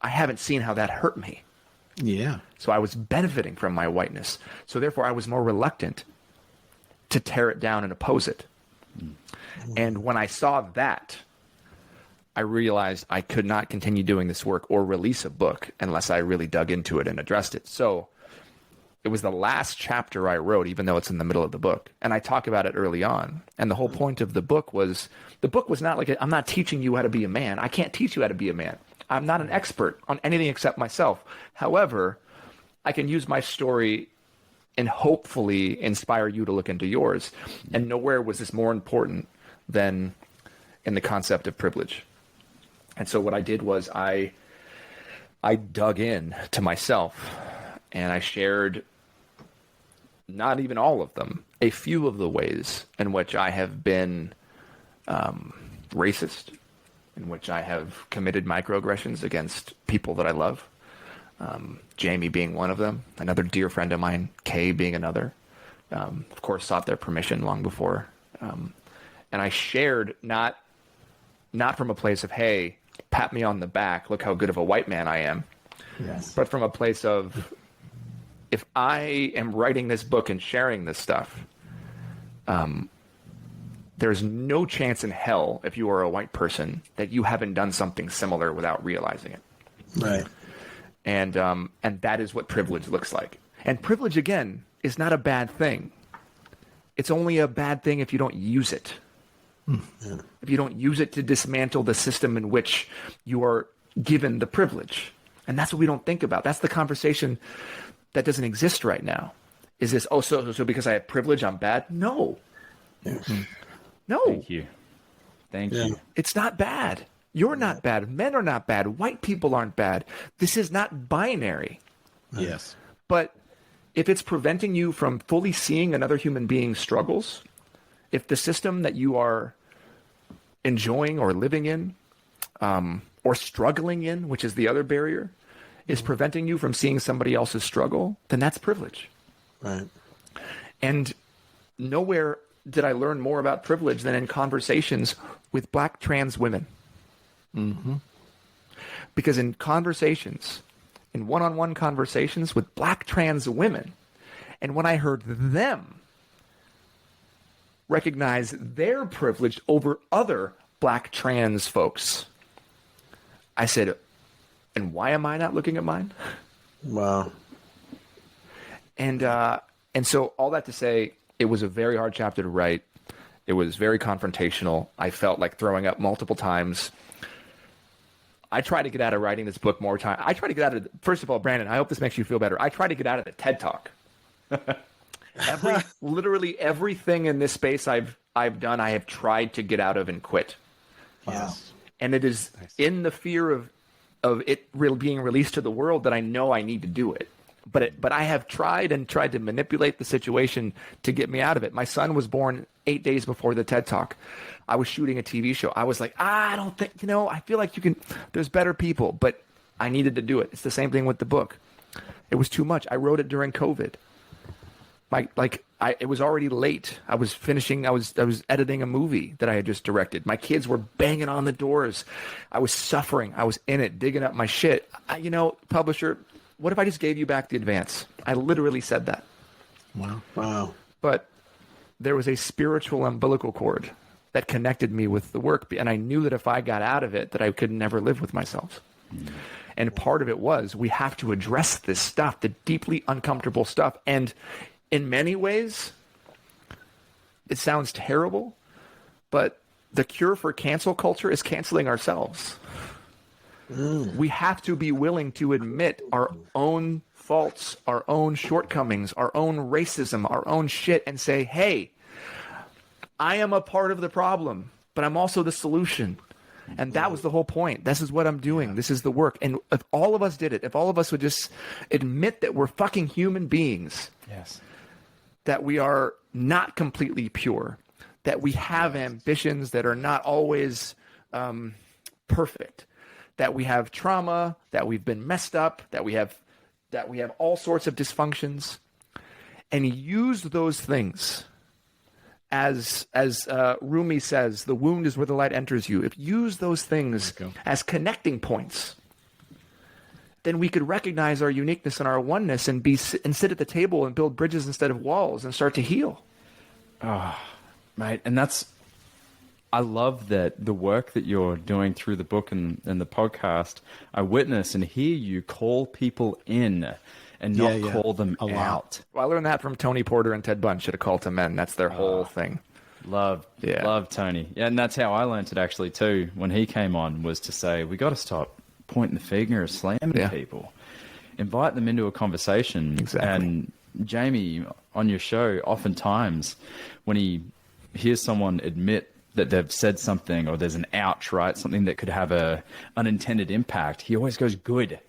I haven't seen how that hurt me. Yeah. So I was benefiting from my whiteness. So therefore I was more reluctant to tear it down and oppose it. And when I saw that, I realized I could not continue doing this work or release a book unless I really dug into it and addressed it. So it was the last chapter I wrote, even though it's in the middle of the book. And I talk about it early on. And the whole point of the book was not like, I'm not teaching you how to be a man. I can't teach you how to be a man. I'm not an expert on anything except myself. However, I can use my story and hopefully inspire you to look into yours. And nowhere was this more important than in the concept of privilege. And so what I did was I dug in to myself, and I shared, not even all of them, a few of the ways in which I have been racist, in which I have committed microaggressions against people that I love. Jamie being one of them, another dear friend of mine, Kay being another. Of course, sought their permission long before. And I shared not from a place of, hey, pat me on the back, look how good of a white man I am. Yes. But from a place of, if I am writing this book and sharing this stuff, there's no chance in hell, if you are a white person, that you haven't done something similar without realizing it. Right. And that is what privilege looks like. And privilege, again, is not a bad thing. It's only a bad thing if you don't use it. Yeah. If you don't use it to dismantle the system in which you are given the privilege. And that's what we don't think about. That's the conversation that doesn't exist right now. Is this, so because I have privilege, I'm bad? No. Yeah. No. Thank you. Thank you. It's not bad. You're not bad. Men are not bad. White people aren't bad. This is not binary. Yes. But if it's preventing you from fully seeing another human being's struggles, if the system that you are enjoying or living in, or struggling in, which is the other barrier, is preventing you from seeing somebody else's struggle, then that's privilege. Right. And nowhere did I learn more about privilege than in conversations with black trans women. Mm-hmm. Because in conversations, in one-on-one conversations with black trans women, and when I heard them recognize their privilege over other black trans folks, I said, and why am I not looking at mine? Wow. And so all that to say, it was a very hard chapter to write. It was very confrontational. I felt like throwing up multiple times. I try to get out of writing this book more time. I try to get out of, first of all, Brandon, I hope this makes you feel better. I try to get out of the TED Talk. Literally everything in this space I've done, I have tried to get out of and quit. Yes. And it is in the fear of it being released to the world that I know I need to do it. But I have tried to manipulate the situation to get me out of it. My son was born 8 days before the TED Talk. I was shooting a TV show. I was like, I don't think, I feel like there's better people, but I needed to do it. It's the same thing with the book. It was too much. I wrote it during COVID. It was already late. I was editing a movie that I had just directed. My kids were banging on the doors. I was suffering. I was in it, digging up my shit. Publisher, what if I just gave you back the advance? I literally said that. Wow. But there was a spiritual umbilical cord that connected me with the work. And I knew that if I got out of it, that I could never live with myself. And part of it was, we have to address this stuff, the deeply uncomfortable stuff. And in many ways, it sounds terrible, but the cure for cancel culture is canceling ourselves. We have to be willing to admit our own faults, our own shortcomings, our own racism, our own shit, and say, hey, I am a part of the problem, but I'm also the solution. And that was the whole point. This is what I'm doing. This is the work. And if all of us did it, if all of us would just admit that we're fucking human beings, Yes. that we are not completely pure, that we have ambitions that are not always perfect, that we have trauma, that we've been messed up, that we have all sorts of dysfunctions, and use those things as Rumi says, the wound is where the light enters you. If you use those things as connecting points, then we could recognize our uniqueness and our oneness and sit at the table and build bridges instead of walls and start to heal. Mate, and I love that the work that you're doing through the book and the podcast, I witness and hear you call people in and not call them out. Well, I learned that from Tony Porter and Ted Bunch at A Call to Men. That's their whole thing. Love Tony. Yeah, and that's how I learned it actually too when he came on, was to say, we got to stop pointing the finger or slamming people. Invite them into a conversation. Exactly. And Jamie, on your show, oftentimes when he hears someone admit that they've said something or there's an ouch, right? Something that could have a unintended impact. He always goes, good.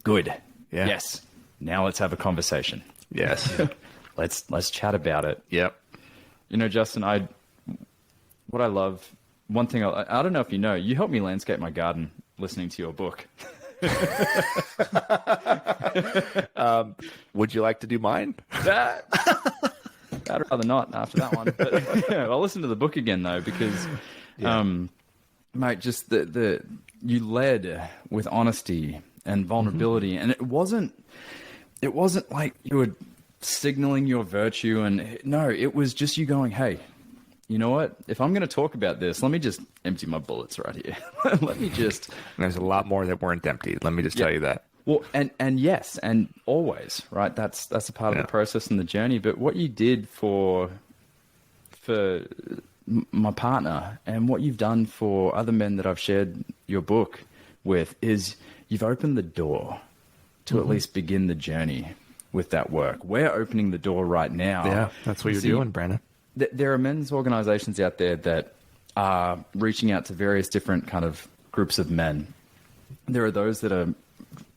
Yeah. Yes. Now let's have a conversation. Yes. Let's chat about it. Yep. Justin, what I love, one thing, I don't know if you know, you helped me landscape my garden listening to your book. Would you like to do mine? I'd rather not after that one. But I'll listen to the book again though, because, mate, just you led with honesty and vulnerability, and it wasn't like you were signaling your virtue, and no, it was just you going, hey, you know what? If I'm going to talk about this, let me just empty my bullets right here. Let me just. There's a lot more that weren't emptied. Let me just tell you that. Well, and yes, and always, right? That's a part of the process and the journey. But what you did for my partner, and what you've done for other men that I've shared your book with, is you've opened the door to at least begin the journey with that work. We're opening the door right now. Yeah, that's what you're doing, Brandon. There are men's organizations out there that are reaching out to various different kind of groups of men. There are those that are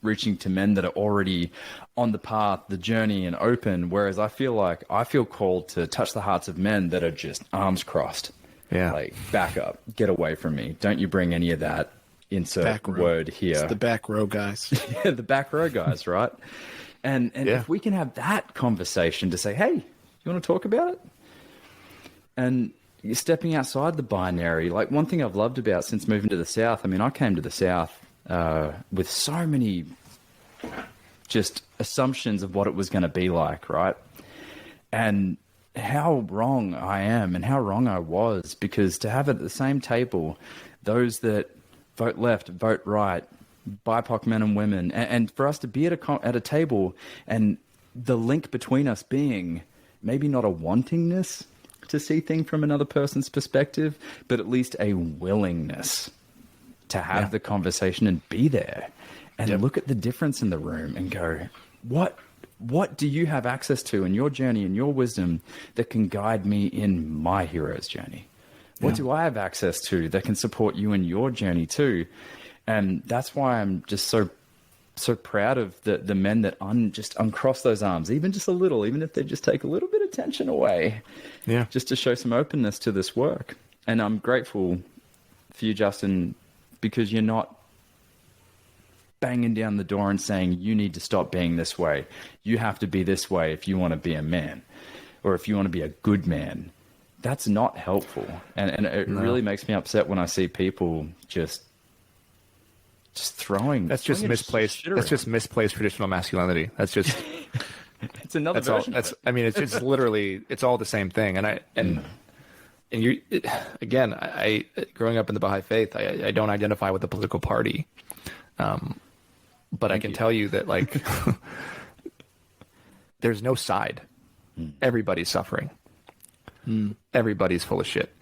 reaching to men that are already on the path, the journey, and open, whereas I feel called to touch the hearts of men that are just arms crossed. Yeah. Like, back up, get away from me. Don't you bring any of that insert word here. It's the back row guys. Yeah, the back row guys, right? And if we can have that conversation to say, hey, you want to talk about it? And you're stepping outside the binary. Like, one thing I've loved about since moving to the South, I mean, I came to the South with so many just assumptions of what it was going to be like, right? And how wrong I am and how wrong I was, because to have at the same table those that vote left, vote right, BIPOC men and women, and for us to be at a table, and the link between us being maybe not a wantingness to see things from another person's perspective, but at least a willingness to have the conversation and be there and look at the difference in the room and go, what do you have access to in your journey and your wisdom that can guide me in my hero's journey? What do I have access to that can support you in your journey too? And that's why I'm just so proud of the men that just uncross those arms, even just a little, even if they just take a little bit of tension away, just to show some openness to this work. And I'm grateful for you, Justin, because you're not banging down the door and saying, you need to stop being this way. You have to be this way if you want to be a man, or if you want to be a good man. That's not helpful. And it really makes me upset when I see people just throwing. That's just misplaced. That's just misplaced traditional masculinity. That's just. It's another version. I mean, it's literally, it's all the same thing. And you, again, I growing up in the Baha'i faith, I don't identify with the political party. But I can tell you that, like, there's no side. Everybody's suffering. Everybody's full of shit.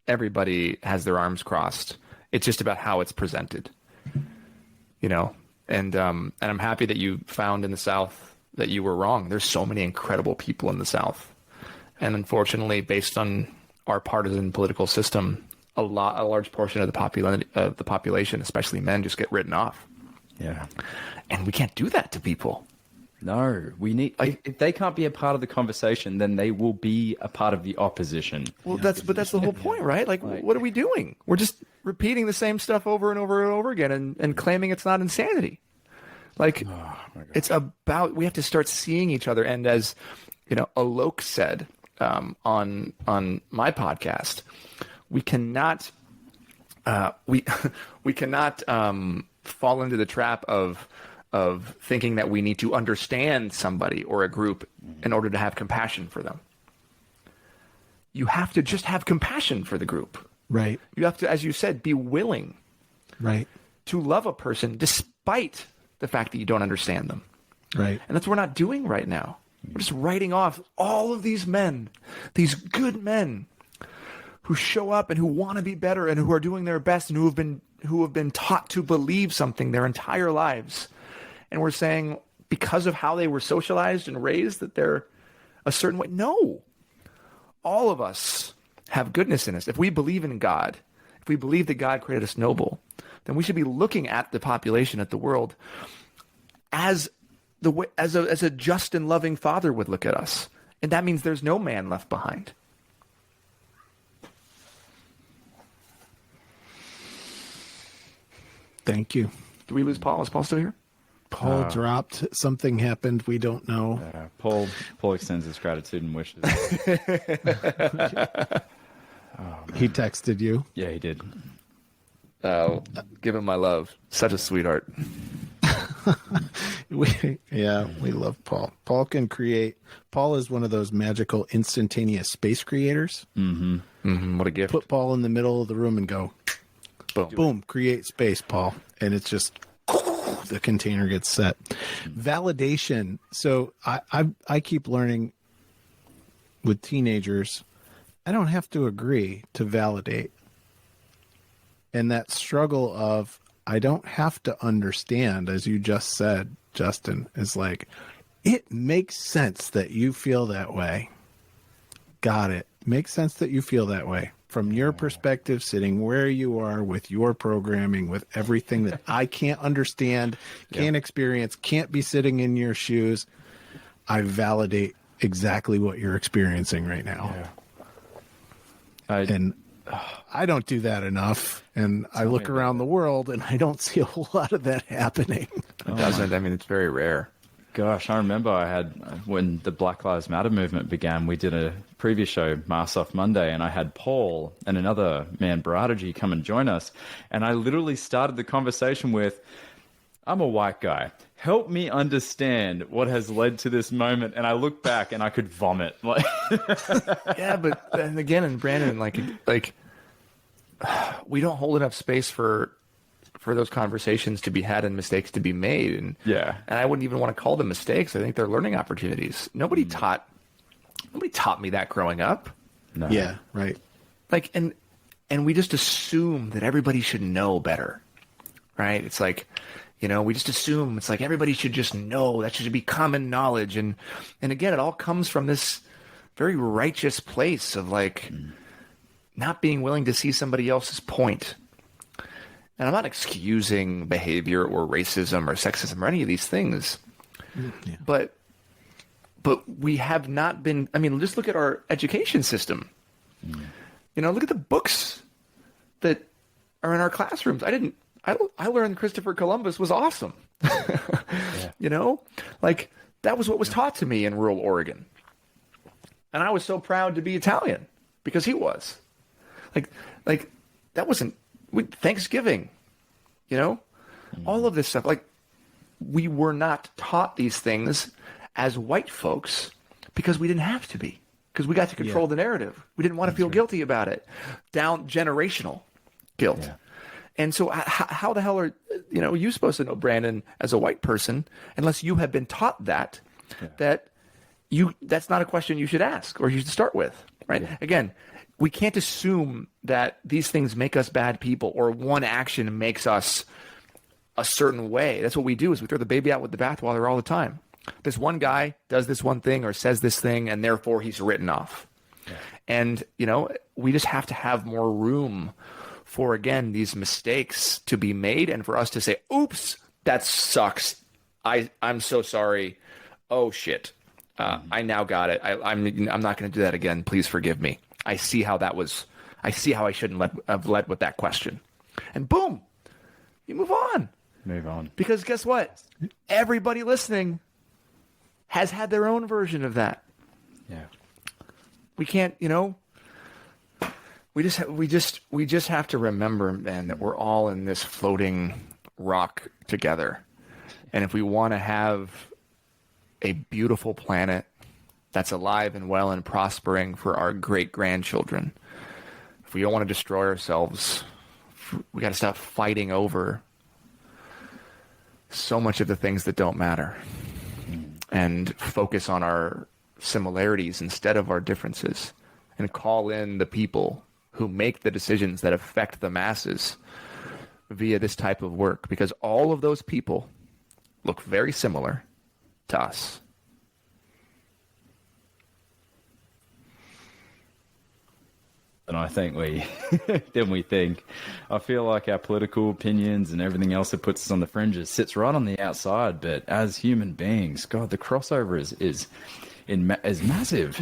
Everybody has their arms crossed. It's just about how it's presented, you know. And I'm happy that you found in the South that you were wrong. There's so many incredible people in the South, and unfortunately, based on our partisan political system, a large portion of the population, especially men, just get written off. Yeah, and we can't do that to people. No, we need. If they can't be a part of the conversation, then they will be a part of the opposition. Well, that's the whole point, right? Like, what are we doing? We're just repeating the same stuff over and over and over again, and claiming it's not insanity. Like, it's about, we have to start seeing each other. And as you know, Alok said on my podcast, we cannot we cannot fall into the trap of thinking that we need to understand somebody or a group in order to have compassion for them. You have to just have compassion for the group. Right. You have to, as you said, be willing to love a person despite the fact that you don't understand them. Right. And that's what we're not doing right now. We're just writing off all of these men, these good men who show up and who want to be better and who are doing their best and who have been taught to believe something their entire lives. And we're saying because of how they were socialized and raised that they're a certain way. No. All of us have goodness in us. If we believe in God, if we believe that God created us noble, then we should be looking at the population, at the world, as a just and loving father would look at us. And that means there's no man left behind. Thank you. Did we lose Paul? Is Paul still here? Paul dropped. Something happened. We don't know. Paul extends his gratitude and wishes. He texted you. Yeah, he did. Give him my love. Such a sweetheart. We love Paul. Paul can create. Paul is one of those magical instantaneous space creators. What a gift. Put Paul in the middle of the room and go, boom, boom, create space, Paul. And it's just, the container gets set. Validation. So I keep learning with teenagers, I don't have to agree to validate. And that struggle of, I don't have to understand, as you just said, Justin, is like, it makes sense that you feel that way. Got it. Makes sense that you feel that way. From your perspective, sitting where you are with your programming, with everything that I can't understand, can't experience, can't be sitting in your shoes, I validate exactly what you're experiencing right now. And I don't do that enough. And I look around the world and I don't see a whole lot of that happening. It doesn't. I mean, it's very rare. Gosh, I remember when the Black Lives Matter movement began, we did a previous show, Mass Off Monday, and I had Paul and another man, Baradaji, come and join us. And I literally started the conversation with, I'm a white guy. Help me understand what has led to this moment. And I look back and I could vomit. Yeah, but then again, and Brandon, like we don't hold enough space for those conversations to be had and mistakes to be made. And I wouldn't even want to call them mistakes. I think they're learning opportunities. Nobody taught me that growing up. No. Yeah, right. Like, and And we just assume that everybody should know better, right? It's like, we just assume it's like everybody should just know. That should be common knowledge. And again, it all comes from this very righteous place of like not being willing to see somebody else's point. And I'm not excusing behavior or racism or sexism or any of these things, but we have not been. I mean, just look at our education system. Look at the books that are in our classrooms. I learned Christopher Columbus was awesome. Like that was what was taught to me in rural Oregon. And I was so proud to be Italian because he was. Like that wasn't Thanksgiving, all of this stuff. Like we were not taught these things as white folks because we didn't have to be, because we got to control the narrative. We didn't want to feel guilty about it. Down generational guilt. Yeah. And so how the hell are you supposed to know, Brandon, as a white person, unless you have been taught that that's not a question you should ask or you should start with, right? Yeah. Again, we can't assume that these things make us bad people or one action makes us a certain way. That's what we do, is we throw the baby out with the bathwater all the time. This one guy does this one thing or says this thing, and therefore he's written off. Yeah. And, we just have to have more room for, again, these mistakes to be made and for us to say, oops, that sucks. I'm so sorry. Oh, shit. I now got it. I'm not going to do that again. Please forgive me. I see how I shouldn't have led with that question. And boom, you move on. Move on. Because guess what? Everybody listening has had their own version of that. Yeah. We can't, we just have to remember, man, that we're all in this floating rock together. And if we want to have a beautiful planet that's alive and well and prospering for our great-grandchildren, if we don't want to destroy ourselves, we got to stop fighting over so much of the things that don't matter and focus on our similarities instead of our differences, and call in the people who make the decisions that affect the masses via this type of work, because all of those people look very similar to us. And I think I feel like our political opinions and everything else that puts us on the fringes sits right on the outside. But as human beings, God, the crossover is massive.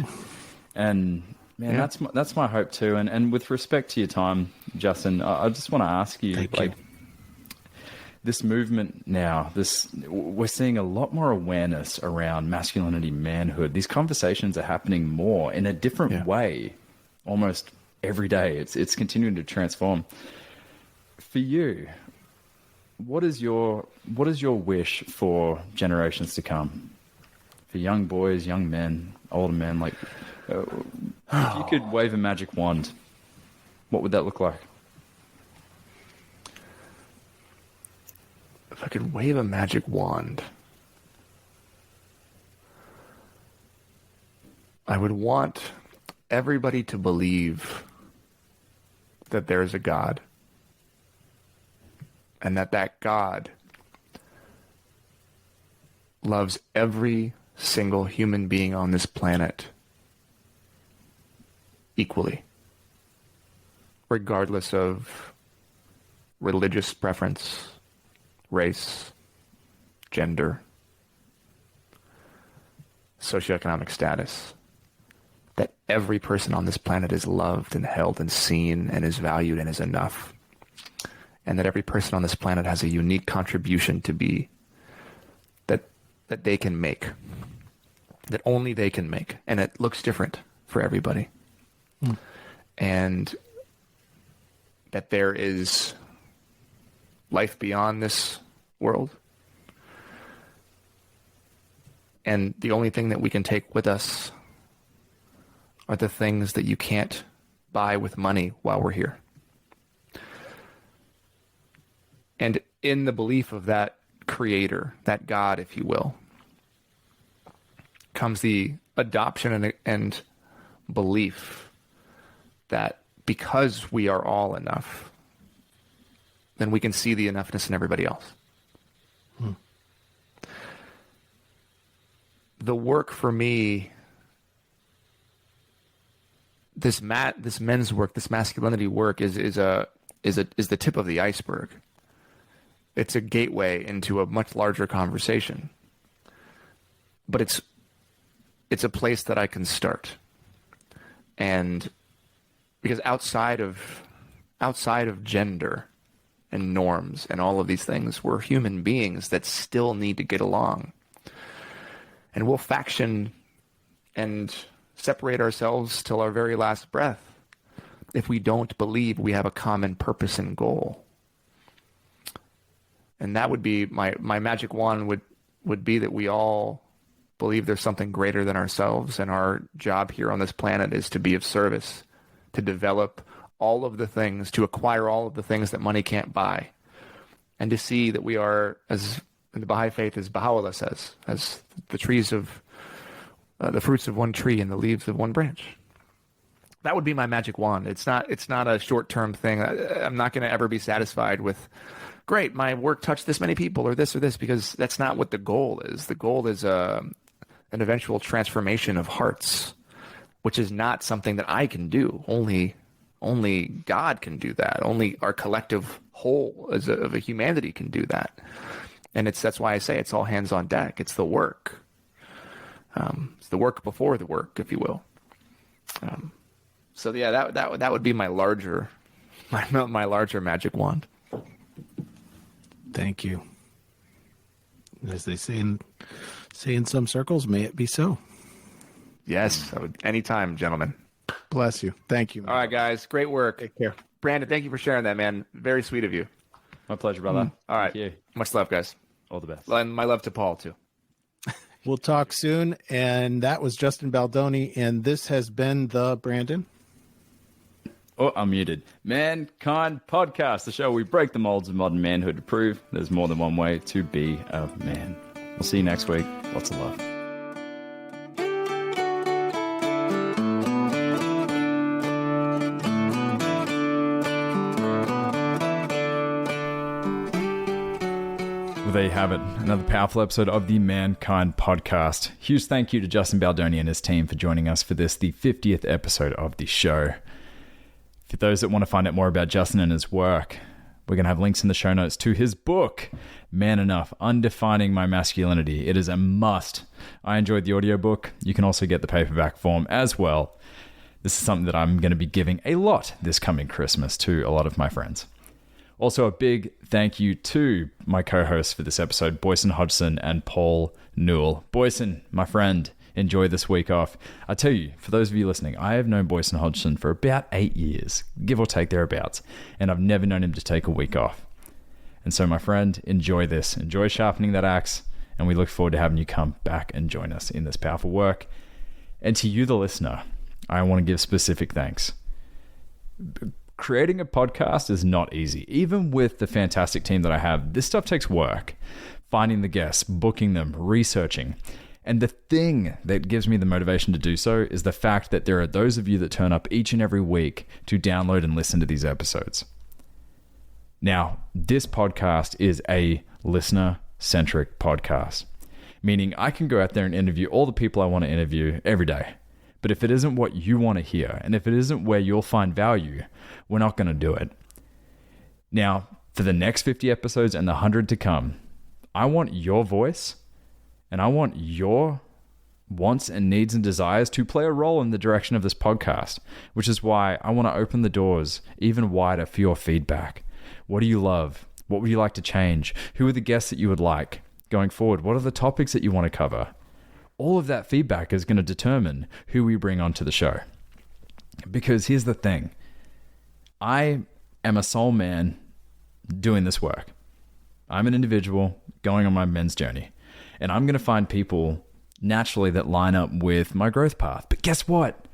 And man, that's my hope too. And with respect to your time, Justin, I just want to ask you, this movement now, we're seeing a lot more awareness around masculinity, manhood. These conversations are happening more in a different way, almost every day. It's continuing to transform. For you, what is your wish for generations to come? For young boys, young men, older men, like if you could wave a magic wand, what would that look like? If I could wave a magic wand, I would want everybody to believe that there is a God, and that God loves every single human being on this planet equally, regardless of religious preference, race, gender, socioeconomic status. That every person on this planet is loved and held and seen and is valued and is enough. And that every person on this planet has a unique contribution to be that they can make, that only they can make. And it looks different for everybody. And that there is life beyond this world. And the only thing that we can take with us are the things that you can't buy with money while we're here. And in the belief of that creator, that God, if you will, comes the adoption and belief that because we are all enough, then we can see the enoughness in everybody else. The work for me, this men's work, this masculinity work is the tip of the iceberg. It's a gateway into a much larger conversation. But it's a place that I can start. And because outside of gender and norms and all of these things, we're human beings that still need to get along. And we'll faction and separate ourselves till our very last breath if we don't believe we have a common purpose and goal. And that would be my magic wand would be that we all believe there's something greater than ourselves, and our job here on this planet is to be of service, to develop all of the things, to acquire all of the things that money can't buy, and to see that we are, as in the Baha'i faith, as Baha'u'llah says, as the trees of the fruits of one tree and the leaves of one branch. That would be my magic wand. It's not a short-term thing. I'm not going to ever be satisfied with, great, my work touched this many people or this, because that's not what the goal is. The goal is an eventual transformation of hearts, which is not something that I can do. Only God can do that. Only our collective whole of a humanity can do that. And that's why I say it's all hands on deck. It's the work. It's the work before the work, if you will. So yeah, that would be my larger magic wand. Thank you. As they say in some circles, may it be so. Yes, anytime, gentlemen. Bless you. Thank you. All right, guys. Great work. Take care. Brandon, thank you for sharing that, man. Very sweet of you. My pleasure, brother. All right. Thank you. Much love, guys. All the best. And my love to Paul, too. We'll talk soon. And that was Justin Baldoni. And this has been the Brandon. Oh, I'm muted. Mankind Podcast, the show we break the molds of modern manhood to prove there's more than one way to be a man. We'll see you next week. Lots of love. Well, there you have it. Another powerful episode of the Mankind Podcast. Huge thank you to Justin Baldoni and his team for joining us for this, the 50th episode of the show. For those that want to find out more about Justin and his work, we're going to have links in the show notes to his book, Man Enough, Undefining My Masculinity. It is a must. I enjoyed the audiobook. You can also get the paperback form as well. This is something that I'm going to be giving a lot this coming Christmas to a lot of my friends. Also, a big thank you to my co-hosts for this episode, Boysen Hodgson and Paul Newell. Boysen, my friend, enjoy this week off. I tell you, for those of you listening, I have known Boysen Hodgson for about 8 years, give or take thereabouts, and I've never known him to take a week off. And so, my friend, enjoy this. Enjoy sharpening that axe, and we look forward to having you come back and join us in this powerful work. And to you, the listener, I want to give specific thanks. Creating a podcast is not easy. Even with the fantastic team that I have, this stuff takes work. Finding the guests, booking them, researching. And the thing that gives me the motivation to do so is the fact that there are those of you that turn up each and every week to download and listen to these episodes. Now, this podcast is a listener-centric podcast, meaning I can go out there and interview all the people I want to interview every day. But if it isn't what you want to hear, and if it isn't where you'll find value, we're not going to do it. Now, for the next 50 episodes and the 100 to come, I want your voice, and I want your wants and needs and desires to play a role in the direction of this podcast, which is why I want to open the doors even wider for your feedback. What do you love? What would you like to change? Who are the guests that you would like going forward? What are the topics that you want to cover? All of that feedback is going to determine who we bring onto the show. Because here's the thing. I am a soul man doing this work. I'm an individual going on my men's journey. And I'm going to find people naturally that line up with my growth path. But guess what?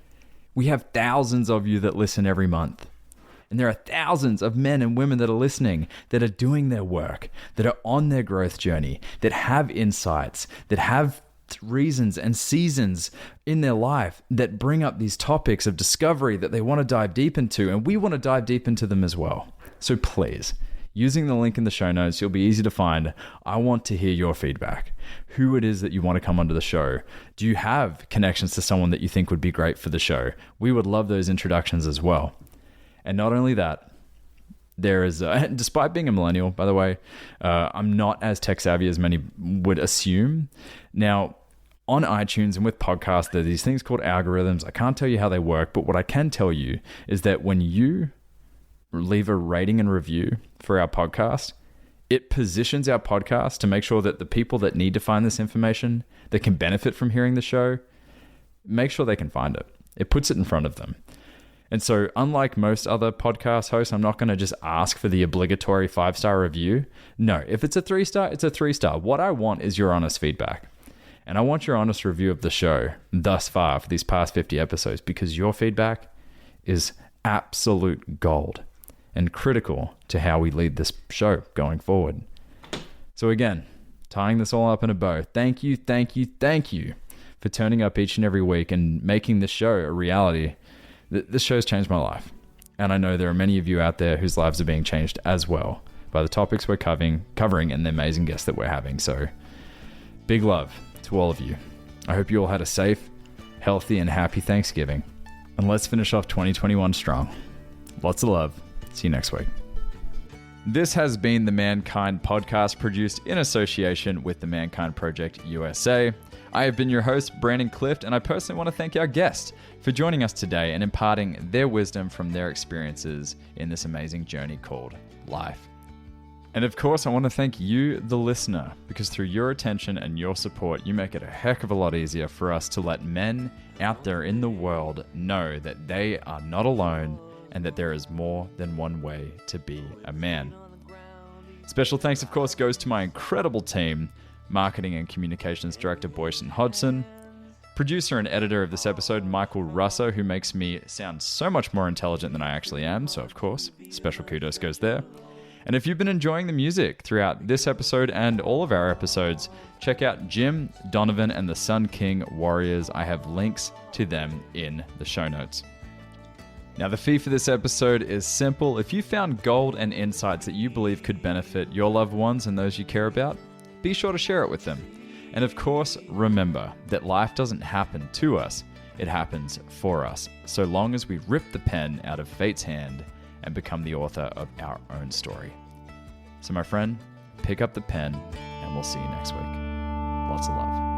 We have thousands of you that listen every month. And there are thousands of men and women that are listening, that are doing their work, that are on their growth journey, that have insights, that have reasons and seasons in their life that bring up these topics of discovery that they want to dive deep into, and we want to dive deep into them as well. So please, using the link in the show notes, you'll be easy to find. I want to hear your feedback. Who it is that you want to come onto the show. Do you have connections to someone that you think would be great for the show? We would love those introductions as well. And not only that, there is, despite being a millennial, by the way, I'm not as tech savvy as many would assume. Now, on iTunes and with podcasts, there are these things called algorithms. I can't tell you how they work, but what I can tell you is that when you leave a rating and review for our podcast, it positions our podcast to make sure that the people that need to find this information, that can benefit from hearing the show, make sure they can find it. It puts it in front of them. And so unlike most other podcast hosts, I'm not going to just ask for the obligatory 5-star review. No, if it's a 3-star, it's a 3-star. What I want is your honest feedback. And I want your honest review of the show thus far for these past 50 episodes, because your feedback is absolute gold and critical to how we lead this show going forward. So again, tying this all up in a bow, thank you for turning up each and every week and making this show a reality. This show's changed my life. And I know there are many of you out there whose lives are being changed as well by the topics we're covering and the amazing guests that we're having. So big love to all of you. I hope you all had a safe, healthy, and happy Thanksgiving. And let's finish off 2021 strong. Lots of love. See you next week. This has been the Mankind Podcast, produced in association with the Mankind Project USA. I have been your host, Brandon Clift, and I personally want to thank our guests for joining us today and imparting their wisdom from their experiences in this amazing journey called life. And of course, I want to thank you, the listener, because through your attention and your support, you make it a heck of a lot easier for us to let men out there in the world know that they are not alone and that there is more than one way to be a man. Special thanks, of course, goes to my incredible team, Marketing and Communications Director Boysen Hodgson, producer and editor of this episode, Michael Russo, who makes me sound so much more intelligent than I actually am, so of course, special kudos goes there. And if you've been enjoying the music throughout this episode and all of our episodes, check out Jim, Donovan, and the Sun King Warriors. I have links to them in the show notes. Now, the fee for this episode is simple. If you found gold and insights that you believe could benefit your loved ones and those you care about, be sure to share it with them. And of course, remember that life doesn't happen to us, it happens for us, so long as we rip the pen out of fate's hand and become the author of our own story. So my friend, pick up the pen and we'll see you next week. Lots of love.